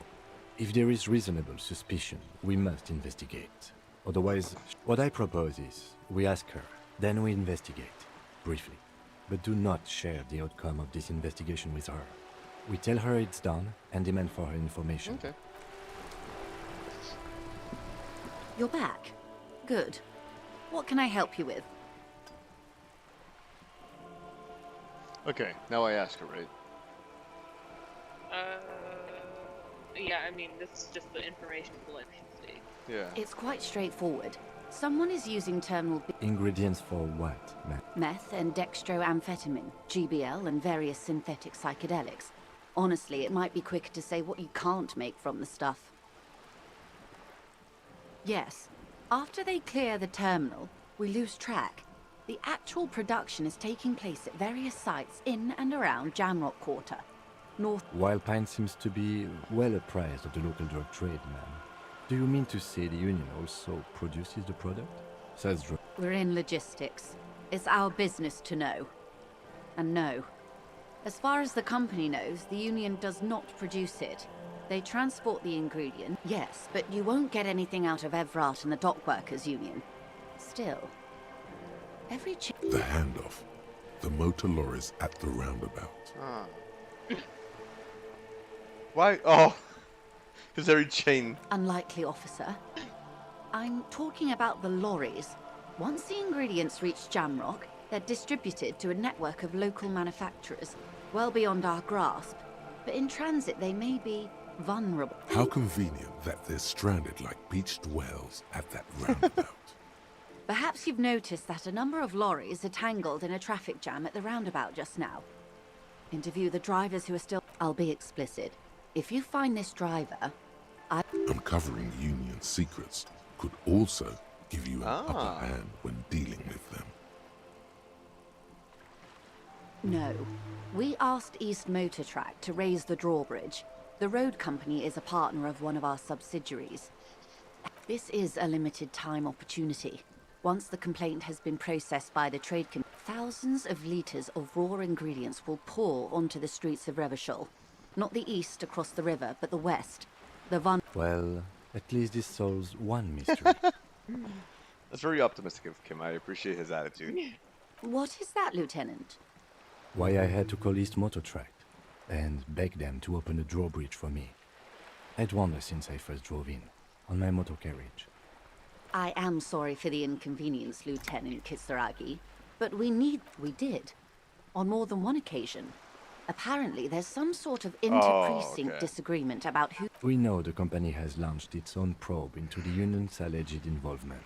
If there is reasonable suspicion, we must investigate. Otherwise, what I propose is, we ask her, then we investigate, briefly. But do not share the outcome of this investigation with her. We tell her it's done and demand for her information. Okay. You're back. Good. What can I help you with? Okay, now I ask her, right? Yeah, I mean, this is just the information collection stage. Yeah. It's quite straightforward. Someone is using terminal B. Ingredients for what, ma'am? Meth and dextroamphetamine, GBL, and various synthetic psychedelics. Honestly, it might be quicker to say what you can't make from the stuff. Yes. After they clear the terminal, we lose track. The actual production is taking place at various sites in and around Jamrock Quarter. North. Wild Pine seems to be well apprised of the local drug trade, ma'am. Do you mean to say the union also produces the product? Sells drug. We're in logistics. It's our business to know. And no. As far as the company knows, the union does not produce it. They transport the ingredient, yes, but you won't get anything out of Evrart and the Dockworkers Union. Still, every The handoff. The motor lorries at the roundabout. Ah. Why? Oh, because every chain. Unlikely, officer. I'm talking about the lorries. Once the ingredients reach Jamrock, they're distributed to a network of local manufacturers, well beyond our grasp. But in transit, they may be vulnerable. How convenient that they're stranded like beached whales at that roundabout. Perhaps you've noticed that a number of lorries are tangled in a traffic jam at the roundabout just now. Interview the drivers who are still... I'll be explicit. If you find this driver, Uncovering Union secrets could also give you an upper hand when dealing with them. No. We asked East Motor Track to raise the drawbridge. The road company is a partner of one of our subsidiaries. This is a limited time opportunity. Once the complaint has been processed by the trade committee, thousands of litres of raw ingredients will pour onto the streets of Revachol. Not the east across the river, but the west. Well, at least this solves one mystery. That's very optimistic of Kim. I appreciate his attitude. What is that, Lieutenant? Why I had to call East Motor Track and beg them to open a drawbridge for me. I'd wondered since I first drove in, on my motor carriage. I am sorry for the inconvenience, Lieutenant Kisaragi, but we did. On more than one occasion. Apparently, there's some sort of inter-precinct disagreement about who... We know the company has launched its own probe into the union's alleged involvement.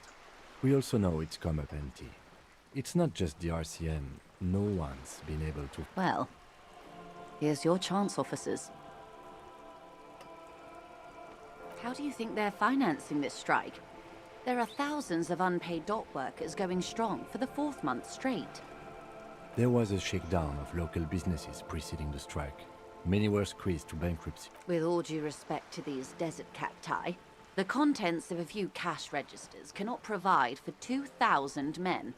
We also know it's come up empty. It's not just the RCM. No one's been able to... Well, here's your chance, officers. How do you think they're financing this strike? There are thousands of unpaid dock workers going strong for the 4th month straight. There was a shakedown of local businesses preceding the strike. Many were squeezed to bankruptcy. With all due respect to these desert cacti, the contents of a few cash registers cannot provide for 2,000 men.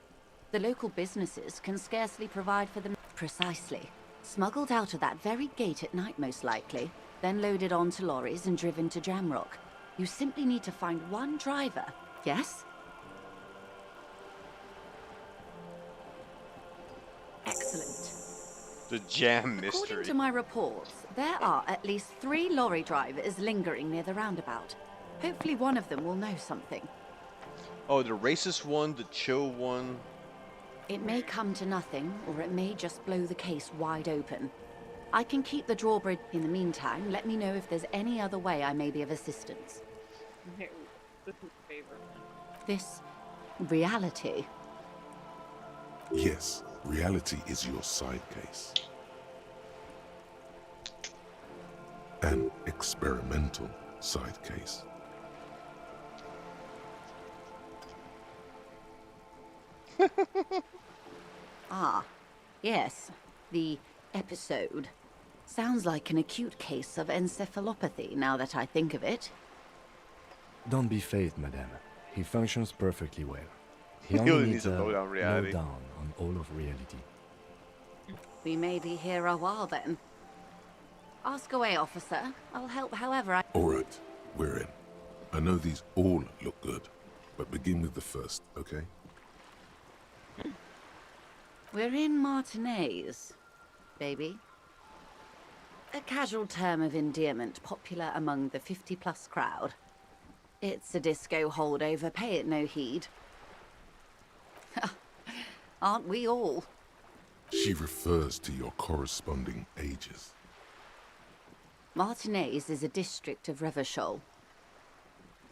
The local businesses can scarcely provide for them. Precisely. Smuggled out of that very gate at night, most likely, then loaded onto lorries and driven to Jamrock. You simply need to find one driver, yes? Excellent. The jam mystery. According to my reports, there are at least 3 lorry drivers lingering near the roundabout. Hopefully one of them will know something. Oh, the racist one, the chill one. It may come to nothing, or it may just blow the case wide open. I can keep the drawbridge. In the meantime, let me know if there's any other way I may be of assistance. This is favorite. This reality. Yes, reality is your side case. An experimental side case. Ah, yes, the episode. Sounds like an acute case of encephalopathy, now that I think of it. Don't be phased, madame. He functions perfectly well. He He only needs needs a a lowdown reality. lowdown on all of reality. We may be here a while then. Ask away, officer. I'll help however I... All right, we're in. I know these all look good, but begin with the first, okay? We're in Martinez, baby. A casual term of endearment popular among the 50-plus crowd. It's a disco holdover, pay it no heed. Aren't we all? She refers to your corresponding ages. Martinez is a district of Revachol.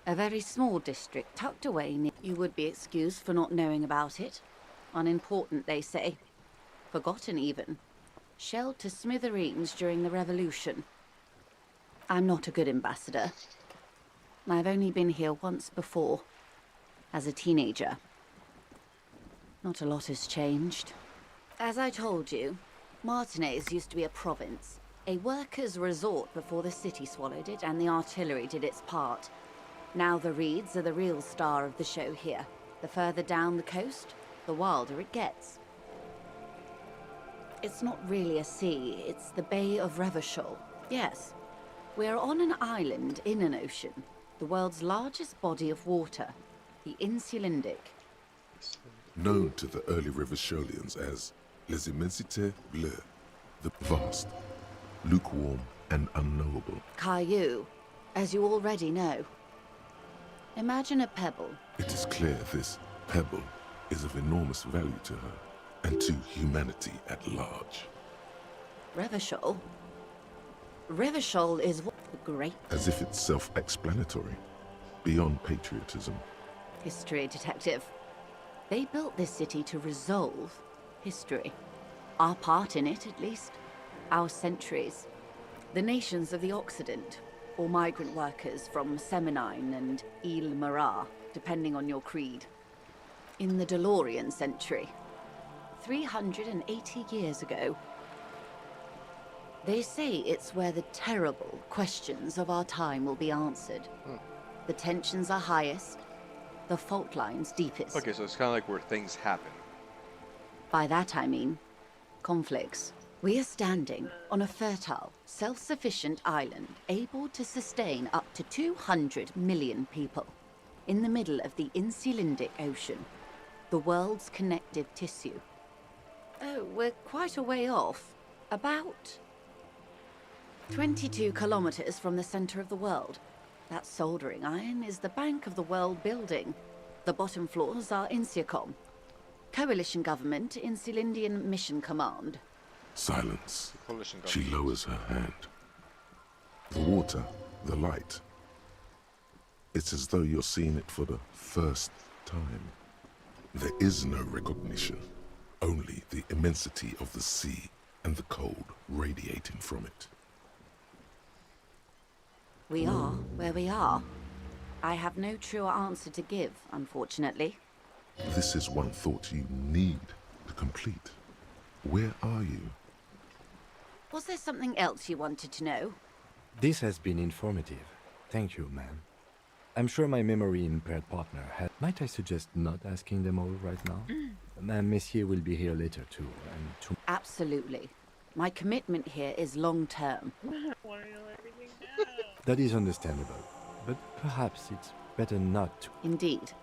A very small district tucked away near... You would be excused for not knowing about it. Unimportant, they say. Forgotten, even. Shelled to smithereens during the Revolution. I'm not a good ambassador. I've only been here once before, as a teenager. Not a lot has changed. As I told you, Martinez used to be a province, a workers' resort before the city swallowed it and the artillery did its part. Now the Reeds are the real star of the show here. The further down the coast, the wilder it gets. It's not really a sea, it's the Bay of Revachol. Yes, we're on an island in an ocean, the world's largest body of water, the Insulindic. Known to the early Revacholians as Les Immensités Bleues, the vast, lukewarm, and unknowable. Caillou, as you already know. Imagine a pebble. It is clear this pebble is of enormous value to her and to humanity at large. Revachol? Revachol is what? The great As if it's self-explanatory, beyond patriotism. history detective. They built this city to resolve history. Our part in it, at least. Our centuries. The nations of the Occident, or migrant workers from Seminine and Ile Marat, depending on your creed. In the DeLorean century, 380 years ago. They say it's where the terrible questions of our time will be answered. The tensions are highest, the fault lines deepest. Okay, so it's kind of like where things happen. By that I mean conflicts. We are standing on a fertile, self-sufficient island able to sustain up to 200 million people in the middle of the Insulindic Ocean, the world's connective tissue. Oh, we're quite a way off. About 22 kilometers from the center of the world. That soldering iron is the bank of the world building. The bottom floors are Insiacom. Coalition government, Insulindian Mission Command. Silence. Coalition She government. lowers her hand. The water, the light. It's as though you're seeing it for the first time. There is no recognition, only the immensity of the sea and the cold radiating from it. We are where we are. I have no truer answer to give, unfortunately. This is one thought you need to complete. Where are you? Was there something else you wanted to know? This has been informative. Thank you, ma'am. I'm sure my memory-impaired partner had... Might I suggest not asking them all right now? Ma'am Messier will be here later too, and to... Absolutely. My commitment here is long-term. Why are you letting me down? That is understandable, but perhaps it's better not to... Indeed.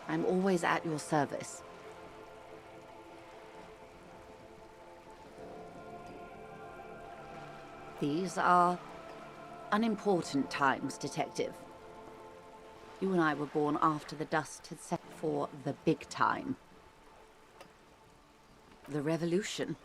I'm always at your service. These are unimportant times, Detective. You and I were born after the dust had set for the big time. The revolution.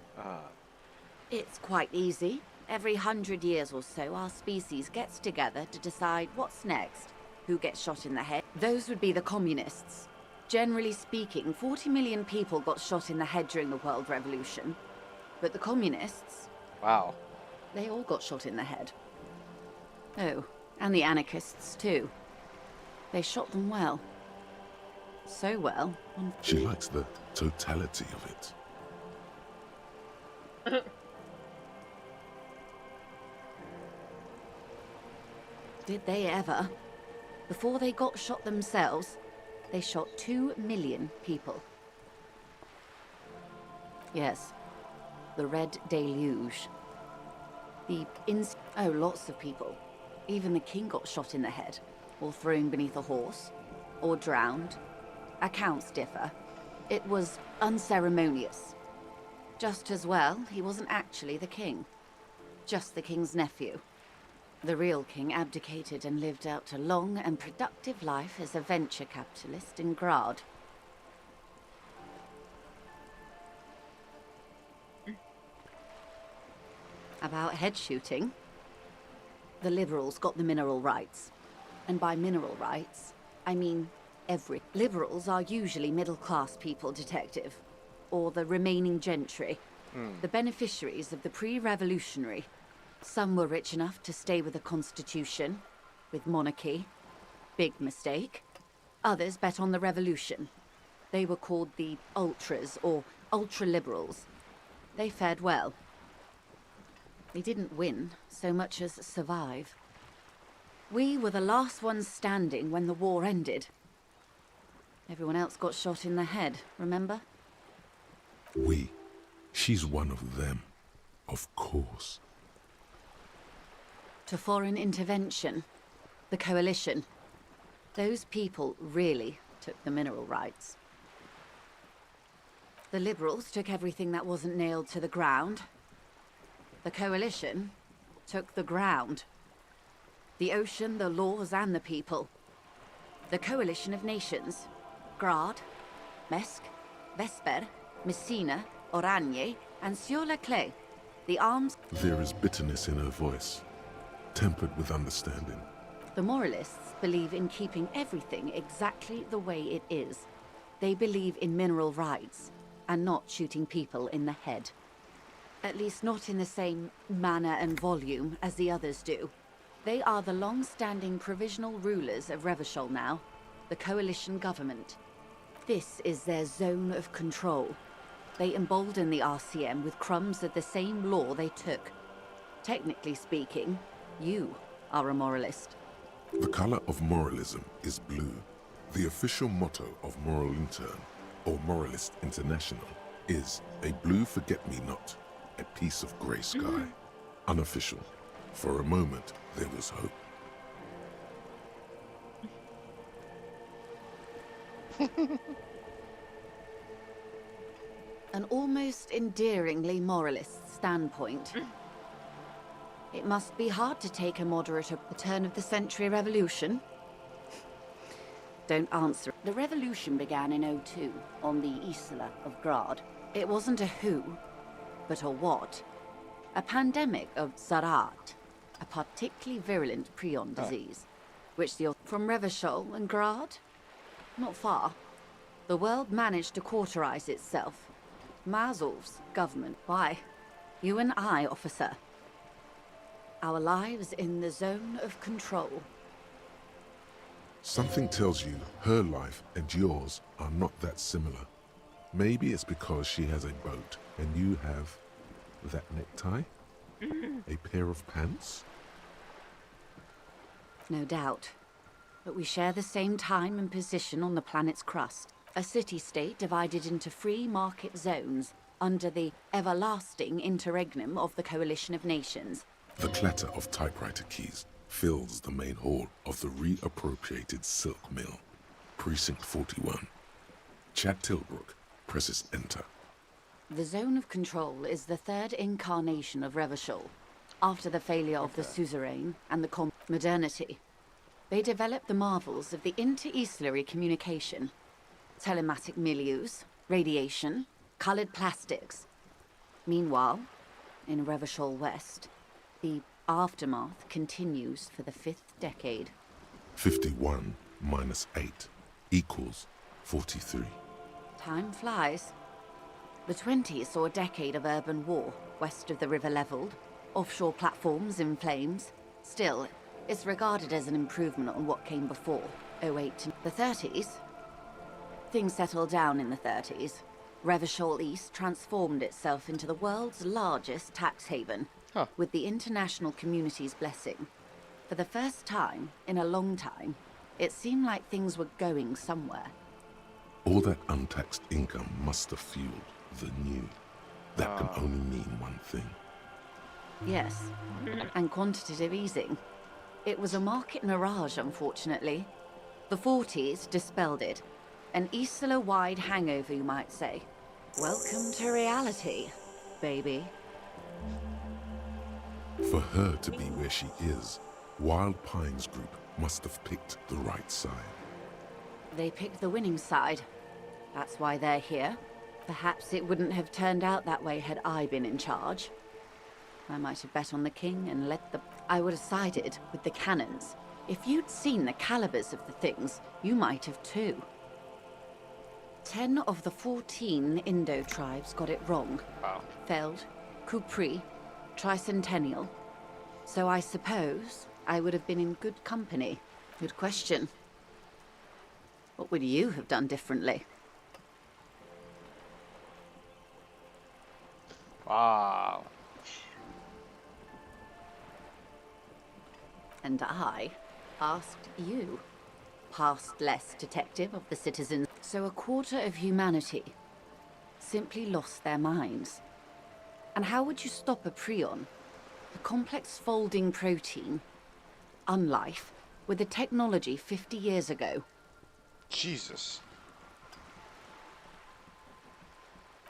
It's quite easy. Every 100 years or so, our species gets together to decide what's next. Who gets shot in the head? Those would be the communists. Generally speaking, 40 million people got shot in the head during the World Revolution. But the communists... Wow. They all got shot in the head. Oh, and the anarchists, too. They shot them well. So well. She likes the totality of it. Did they ever? Before they got shot themselves, they shot 2 million people. Yes, the Red Deluge. Oh, lots of people. Even the king got shot in the head, or thrown beneath a horse, or drowned. Accounts differ. It was unceremonious. Just as well, he wasn't actually the king. Just the king's nephew. The real king abdicated and lived out a long and productive life as a venture capitalist in Grad. About head shooting, the liberals got the mineral rights. And by mineral rights, I mean every... Liberals are usually middle-class people, Detective. Or the remaining gentry. The beneficiaries of the pre-revolutionary. Some were rich enough to stay with the Constitution, with monarchy. Big mistake. Others bet on the revolution. They were called the ultras, or ultra-liberals. They fared well. They didn't win so much as survive. We were the last ones standing when the war ended. Everyone else got shot in the head, remember? We. She's one of them. Of course. To foreign intervention. The coalition. Those people really took the mineral rights. The liberals took everything that wasn't nailed to the ground. The coalition took the ground. The ocean, the laws, and the people. The coalition of nations. Grade, Mesk, Vesper, Messina, Oranje, and Sur-la-Clay. The arms... There is bitterness in her voice, tempered with understanding. The moralists believe in keeping everything exactly the way it is. They believe in mineral rights, and not shooting people in the head. At least not in the same manner and volume as the others do. They are the long-standing provisional rulers of Revachol now, the coalition government. This is their zone of control. They embolden the RCM with crumbs of the same law they took. Technically speaking, you are a moralist. The color of moralism is blue. The official motto of Moral Intern, or Moralist International, is a blue forget-me-not, a piece of grey sky. Unofficial. For a moment, there was hope. An almost endearingly moralist standpoint. It must be hard to take a moderate at the turn of the century revolution. Don't answer. The revolution began in '02 on the Isla of Grade. It wasn't a who, but a what. A pandemic of Zarat, a particularly virulent prion disease, which the... From Revachol and Grade? Not far. The world managed to cauterize itself. Mazov's government. Why? You and I, officer. Our lives in the zone of control. Something tells you her life and yours are not that similar. Maybe it's because she has a boat and you have that necktie? A pair of pants? No doubt. But we share the same time and position on the planet's crust. A city-state divided into free market zones under the everlasting interregnum of the coalition of nations. The clatter of typewriter keys fills the main hall of the reappropriated silk mill. Precinct 41. Chad Tilbrook presses enter. The zone of control is the third incarnation of Revachol, after the failure of the suzerain and the modernity. They developed the marvels of the inter-eastlery communication, telematic milieus, radiation, colored plastics. Meanwhile, in Revachol West, the aftermath continues for the 5th decade. 51 minus 8 equals 43. Time flies. The 20s saw a decade of urban war, west of the river leveled, offshore platforms in flames. Still, it's regarded as an improvement on what came before, '08 to the 30s. Things settled down in the 30s. Revachol East transformed itself into the world's largest tax haven, with the international community's blessing. For the first time in a long time, it seemed like things were going somewhere. All that untaxed income must have fueled the new. That can only mean one thing. Yes, and quantitative easing. It was a market mirage, unfortunately. The 40s dispelled it. An Isla-wide hangover, you might say. Welcome to reality, baby. For her to be where she is, Wild Pines Group must have picked the right side. They picked the winning side. That's why they're here. Perhaps it wouldn't have turned out that way had I been in charge. I might have bet on the king and let the... I would have sided with the cannons. If you'd seen the calibers of the things, you might have too. 10 of the 14 Indo tribes got it wrong. Feld, Kupri, Tricentennial. So I suppose I would have been in good company. Good question. What would you have done differently? Wow. And I asked you, past less detective of the citizens. So a quarter of humanity simply lost their minds. And how would you stop a prion, a complex folding protein, unlife, with a technology 50 years ago? Jesus.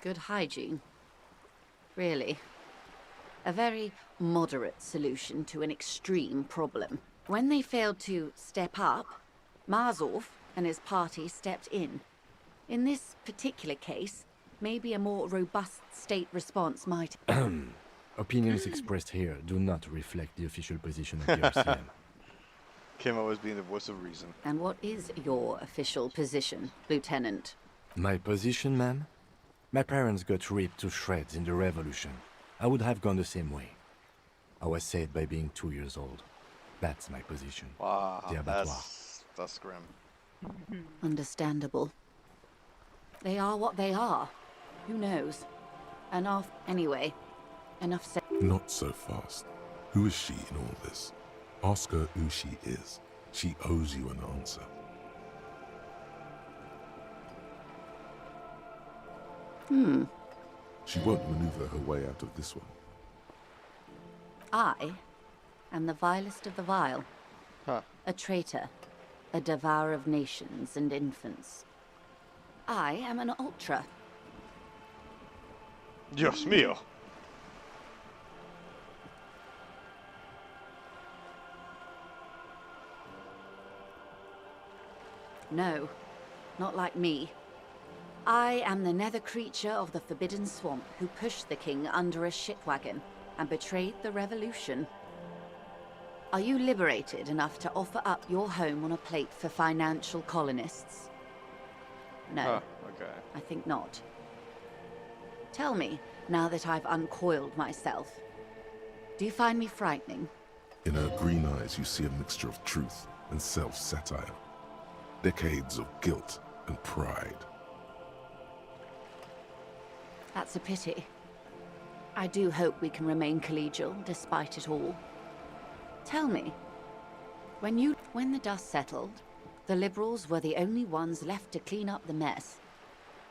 Good hygiene. Really. A very moderate solution to an extreme problem. When they failed to step up, Marzov and his party stepped in. In this particular case, maybe a more robust state response might... Opinions expressed here do not reflect the official position of the RCM. Kim always being the voice of reason. And what is your official position, Lieutenant? My position, ma'am? My parents got ripped to shreds in the revolution. I would have gone the same way. I was saved by being 2 years old. That's my position. Wow, The abattoir. that's grim. Understandable. They are what they are. Who knows? Anyway, enough said. Not so fast. Who is she in all this? Ask her who she is. She owes you an answer. She won't maneuver her way out of this one. I am the vilest of the vile. Huh. A traitor. A devourer of nations and infants. I am an ultra. Dios mío. No, not like me. I am the nether creature of the Forbidden Swamp who pushed the king under a shitwagon and betrayed the revolution. Are you liberated enough to offer up your home on a plate for financial colonists? No. Okay. I think not. Tell me, now that I've uncoiled myself, do you find me frightening? In her green eyes, you see a mixture of truth and self-satire. Decades of guilt and pride. That's a pity. I do hope we can remain collegial despite it all. Tell me, when the dust settled, the Liberals were the only ones left to clean up the mess.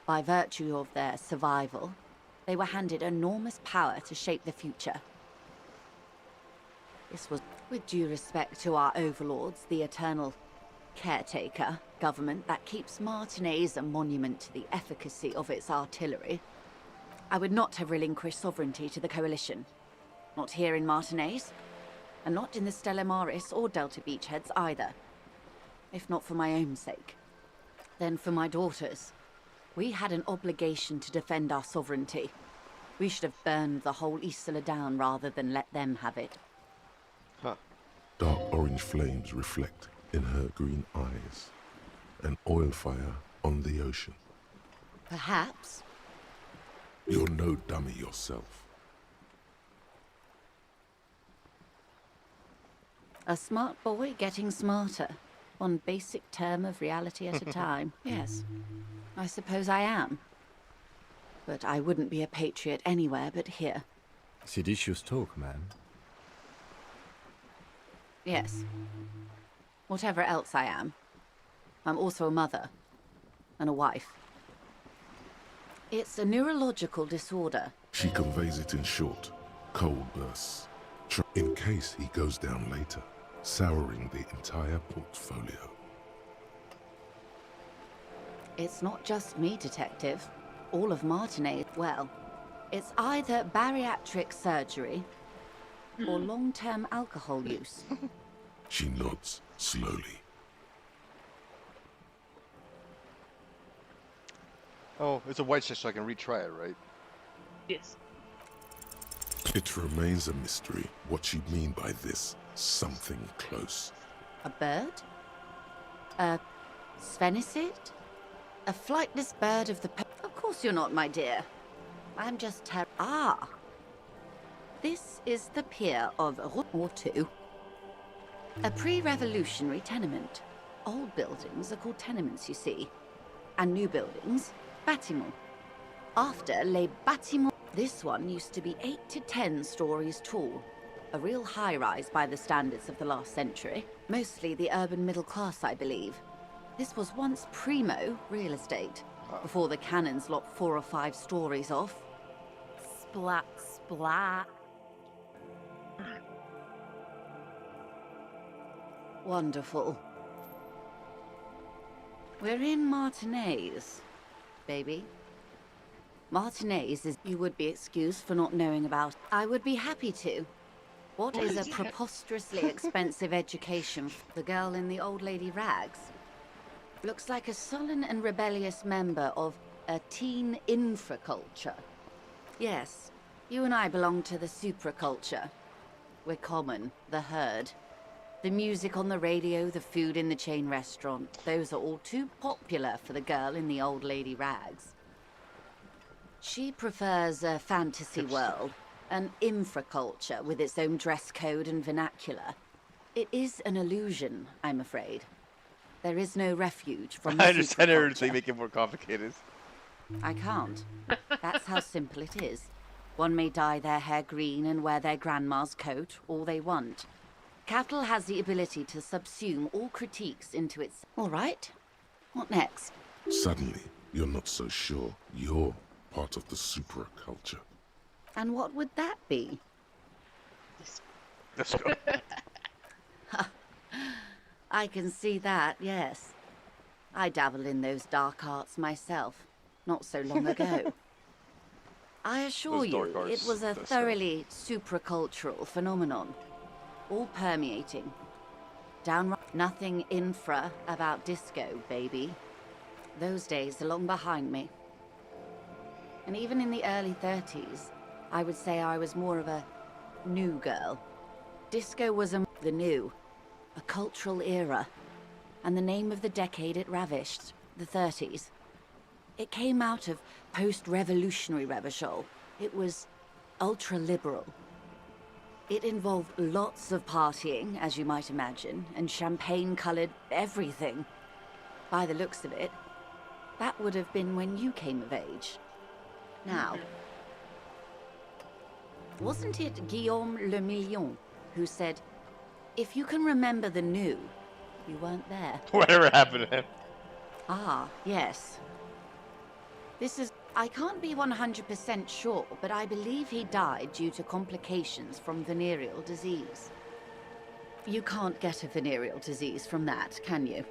By virtue of their survival, they were handed enormous power to shape the future. This was, with due respect to our overlords, the eternal caretaker government that keeps Martinaise a monument to the efficacy of its artillery. I would not have relinquished sovereignty to the Coalition. Not here in Martinaise, and not in the Stella Maris or Delta Beachheads either. If not for my own sake, then for my daughters. We had an obligation to defend our sovereignty. We should have burned the whole Isola down rather than let them have it. Huh. Dark orange flames reflect in her green eyes. An oil fire on the ocean. Perhaps. You're no dummy yourself. A smart boy getting smarter. One basic term of reality at a time. Yes, I suppose I am. But I wouldn't be a patriot anywhere but here. Seditious talk, man. Yes. Whatever else I am, I'm also a mother. And a wife. It's a neurological disorder. She conveys it in short, cold bursts. In case he goes down later, souring the entire portfolio. It's not just me, Detective. All of Martinaise, well, it's either bariatric surgery or long-term alcohol use. She nods slowly. Oh, it's a white check, so I can retry it, right? Yes. It remains a mystery what you mean by this something close. A bird? A sphenicid? A flightless bird of the... Of course you're not, my dear. I'm just Ah! This is the pier of or two. A pre-revolutionary tenement. Old buildings are called tenements, you see. And new buildings, bâtiments. After les bâtiments... This one used to be 8 to 10 stories tall. A real high-rise by the standards of the last century. Mostly the urban middle class, I believe. This was once primo real estate, before the cannons lopped 4 or 5 stories off. Splat, splat. Wonderful. We're in Martinaise, baby. Martinez is... You would be excused for not knowing about... I would be happy to. What is a preposterously expensive education for the girl in the old lady rags? Looks like a sullen and rebellious member of a teen infraculture. Yes, you and I belong to the supraculture. We're common, the herd. The music on the radio, the food in the chain restaurant, those are all too popular for the girl in the old lady rags. She prefers a fantasy world, an infraculture with its own dress code and vernacular. It is an illusion, I'm afraid. There is no refuge from the I understand supraculture. everything, make it more complicated. I can't. That's how simple it is. One may dye their hair green and wear their grandma's coat, all they want. Capital has the ability to subsume all critiques into its... All right. What next? Suddenly, you're not so sure you're part of the supraculture. And what would that be? Let's go. I can see that, yes. I dabbled in those dark arts myself, not so long ago. I assure you, it was a thoroughly supracultural phenomenon. All permeating. Downright nothing infra about disco, baby. Those days are long behind me. And even in the early 30s, I would say I was more of a new girl. Disco was the new, a cultural era, and the name of the decade it ravished, the 30s. It came out of post-revolutionary revival. It was ultra-liberal. It involved lots of partying, as you might imagine, and champagne-colored everything. By the looks of it, that would have been when you came of age. Now, wasn't it Guillaume de Million who said, if you can remember the new, you weren't there? Whatever happened to him? Ah, yes. This is... I can't be 100% sure, but I believe he died due to complications from venereal disease. You can't get a venereal disease from that, can you?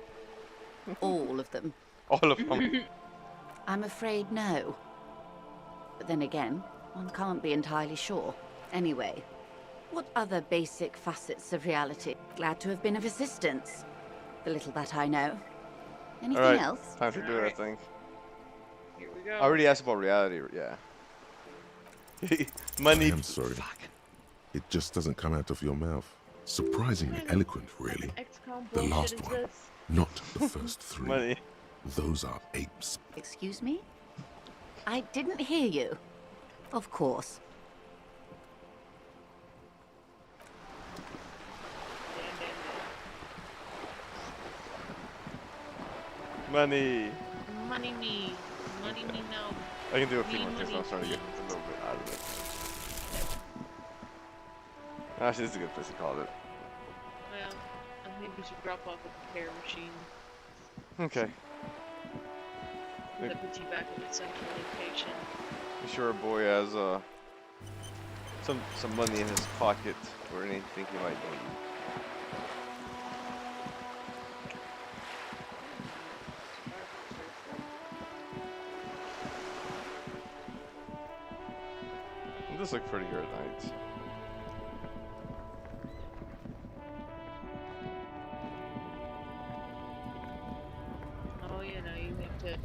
All of them. All of them. I'm afraid no. But then again, one can't be entirely sure. Anyway, what other basic facets of reality? Glad to have been of assistance. The little that I know. Anything All right, else? time to do it, I think. Here we go. I already asked about reality, yeah. Money. I am sorry. It just doesn't come out of your mouth. Surprisingly eloquent, really. The last one, not the first three. Money. Those are apes. Excuse me? I didn't hear you. Of course. Money. Money me. Money me now. I can do a few Me more things, money. I'm starting to get a little bit out of it. Actually, this is a good place to call it. Well, I think we should drop off at the care machine. Okay. That puts you back at the central location. I'm sure a boy has some money in his pocket or anything he might need. This looks pretty good at night. Oh, you know, you need to.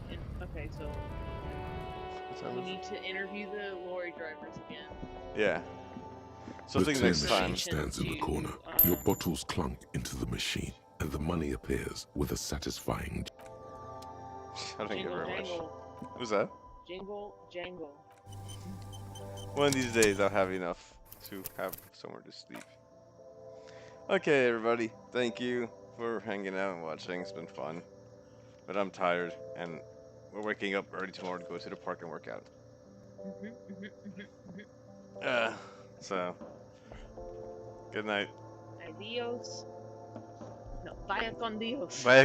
Okay, so we need to interview the lorry drivers again. Yeah. So I The think tin next time. machine stands in the corner. Your bottles clunk into the machine, and the money appears with a satisfying... I don't get Jingle very much. jangle. What's that? Jingle jangle. One of these days I'll have enough to have somewhere to sleep. Okay, everybody. Thank you for hanging out and watching. It's been fun. But I'm tired, and we're waking up early tomorrow to go to the park and work out. So, good night. Adios. No, vaya con Dios. Vaya con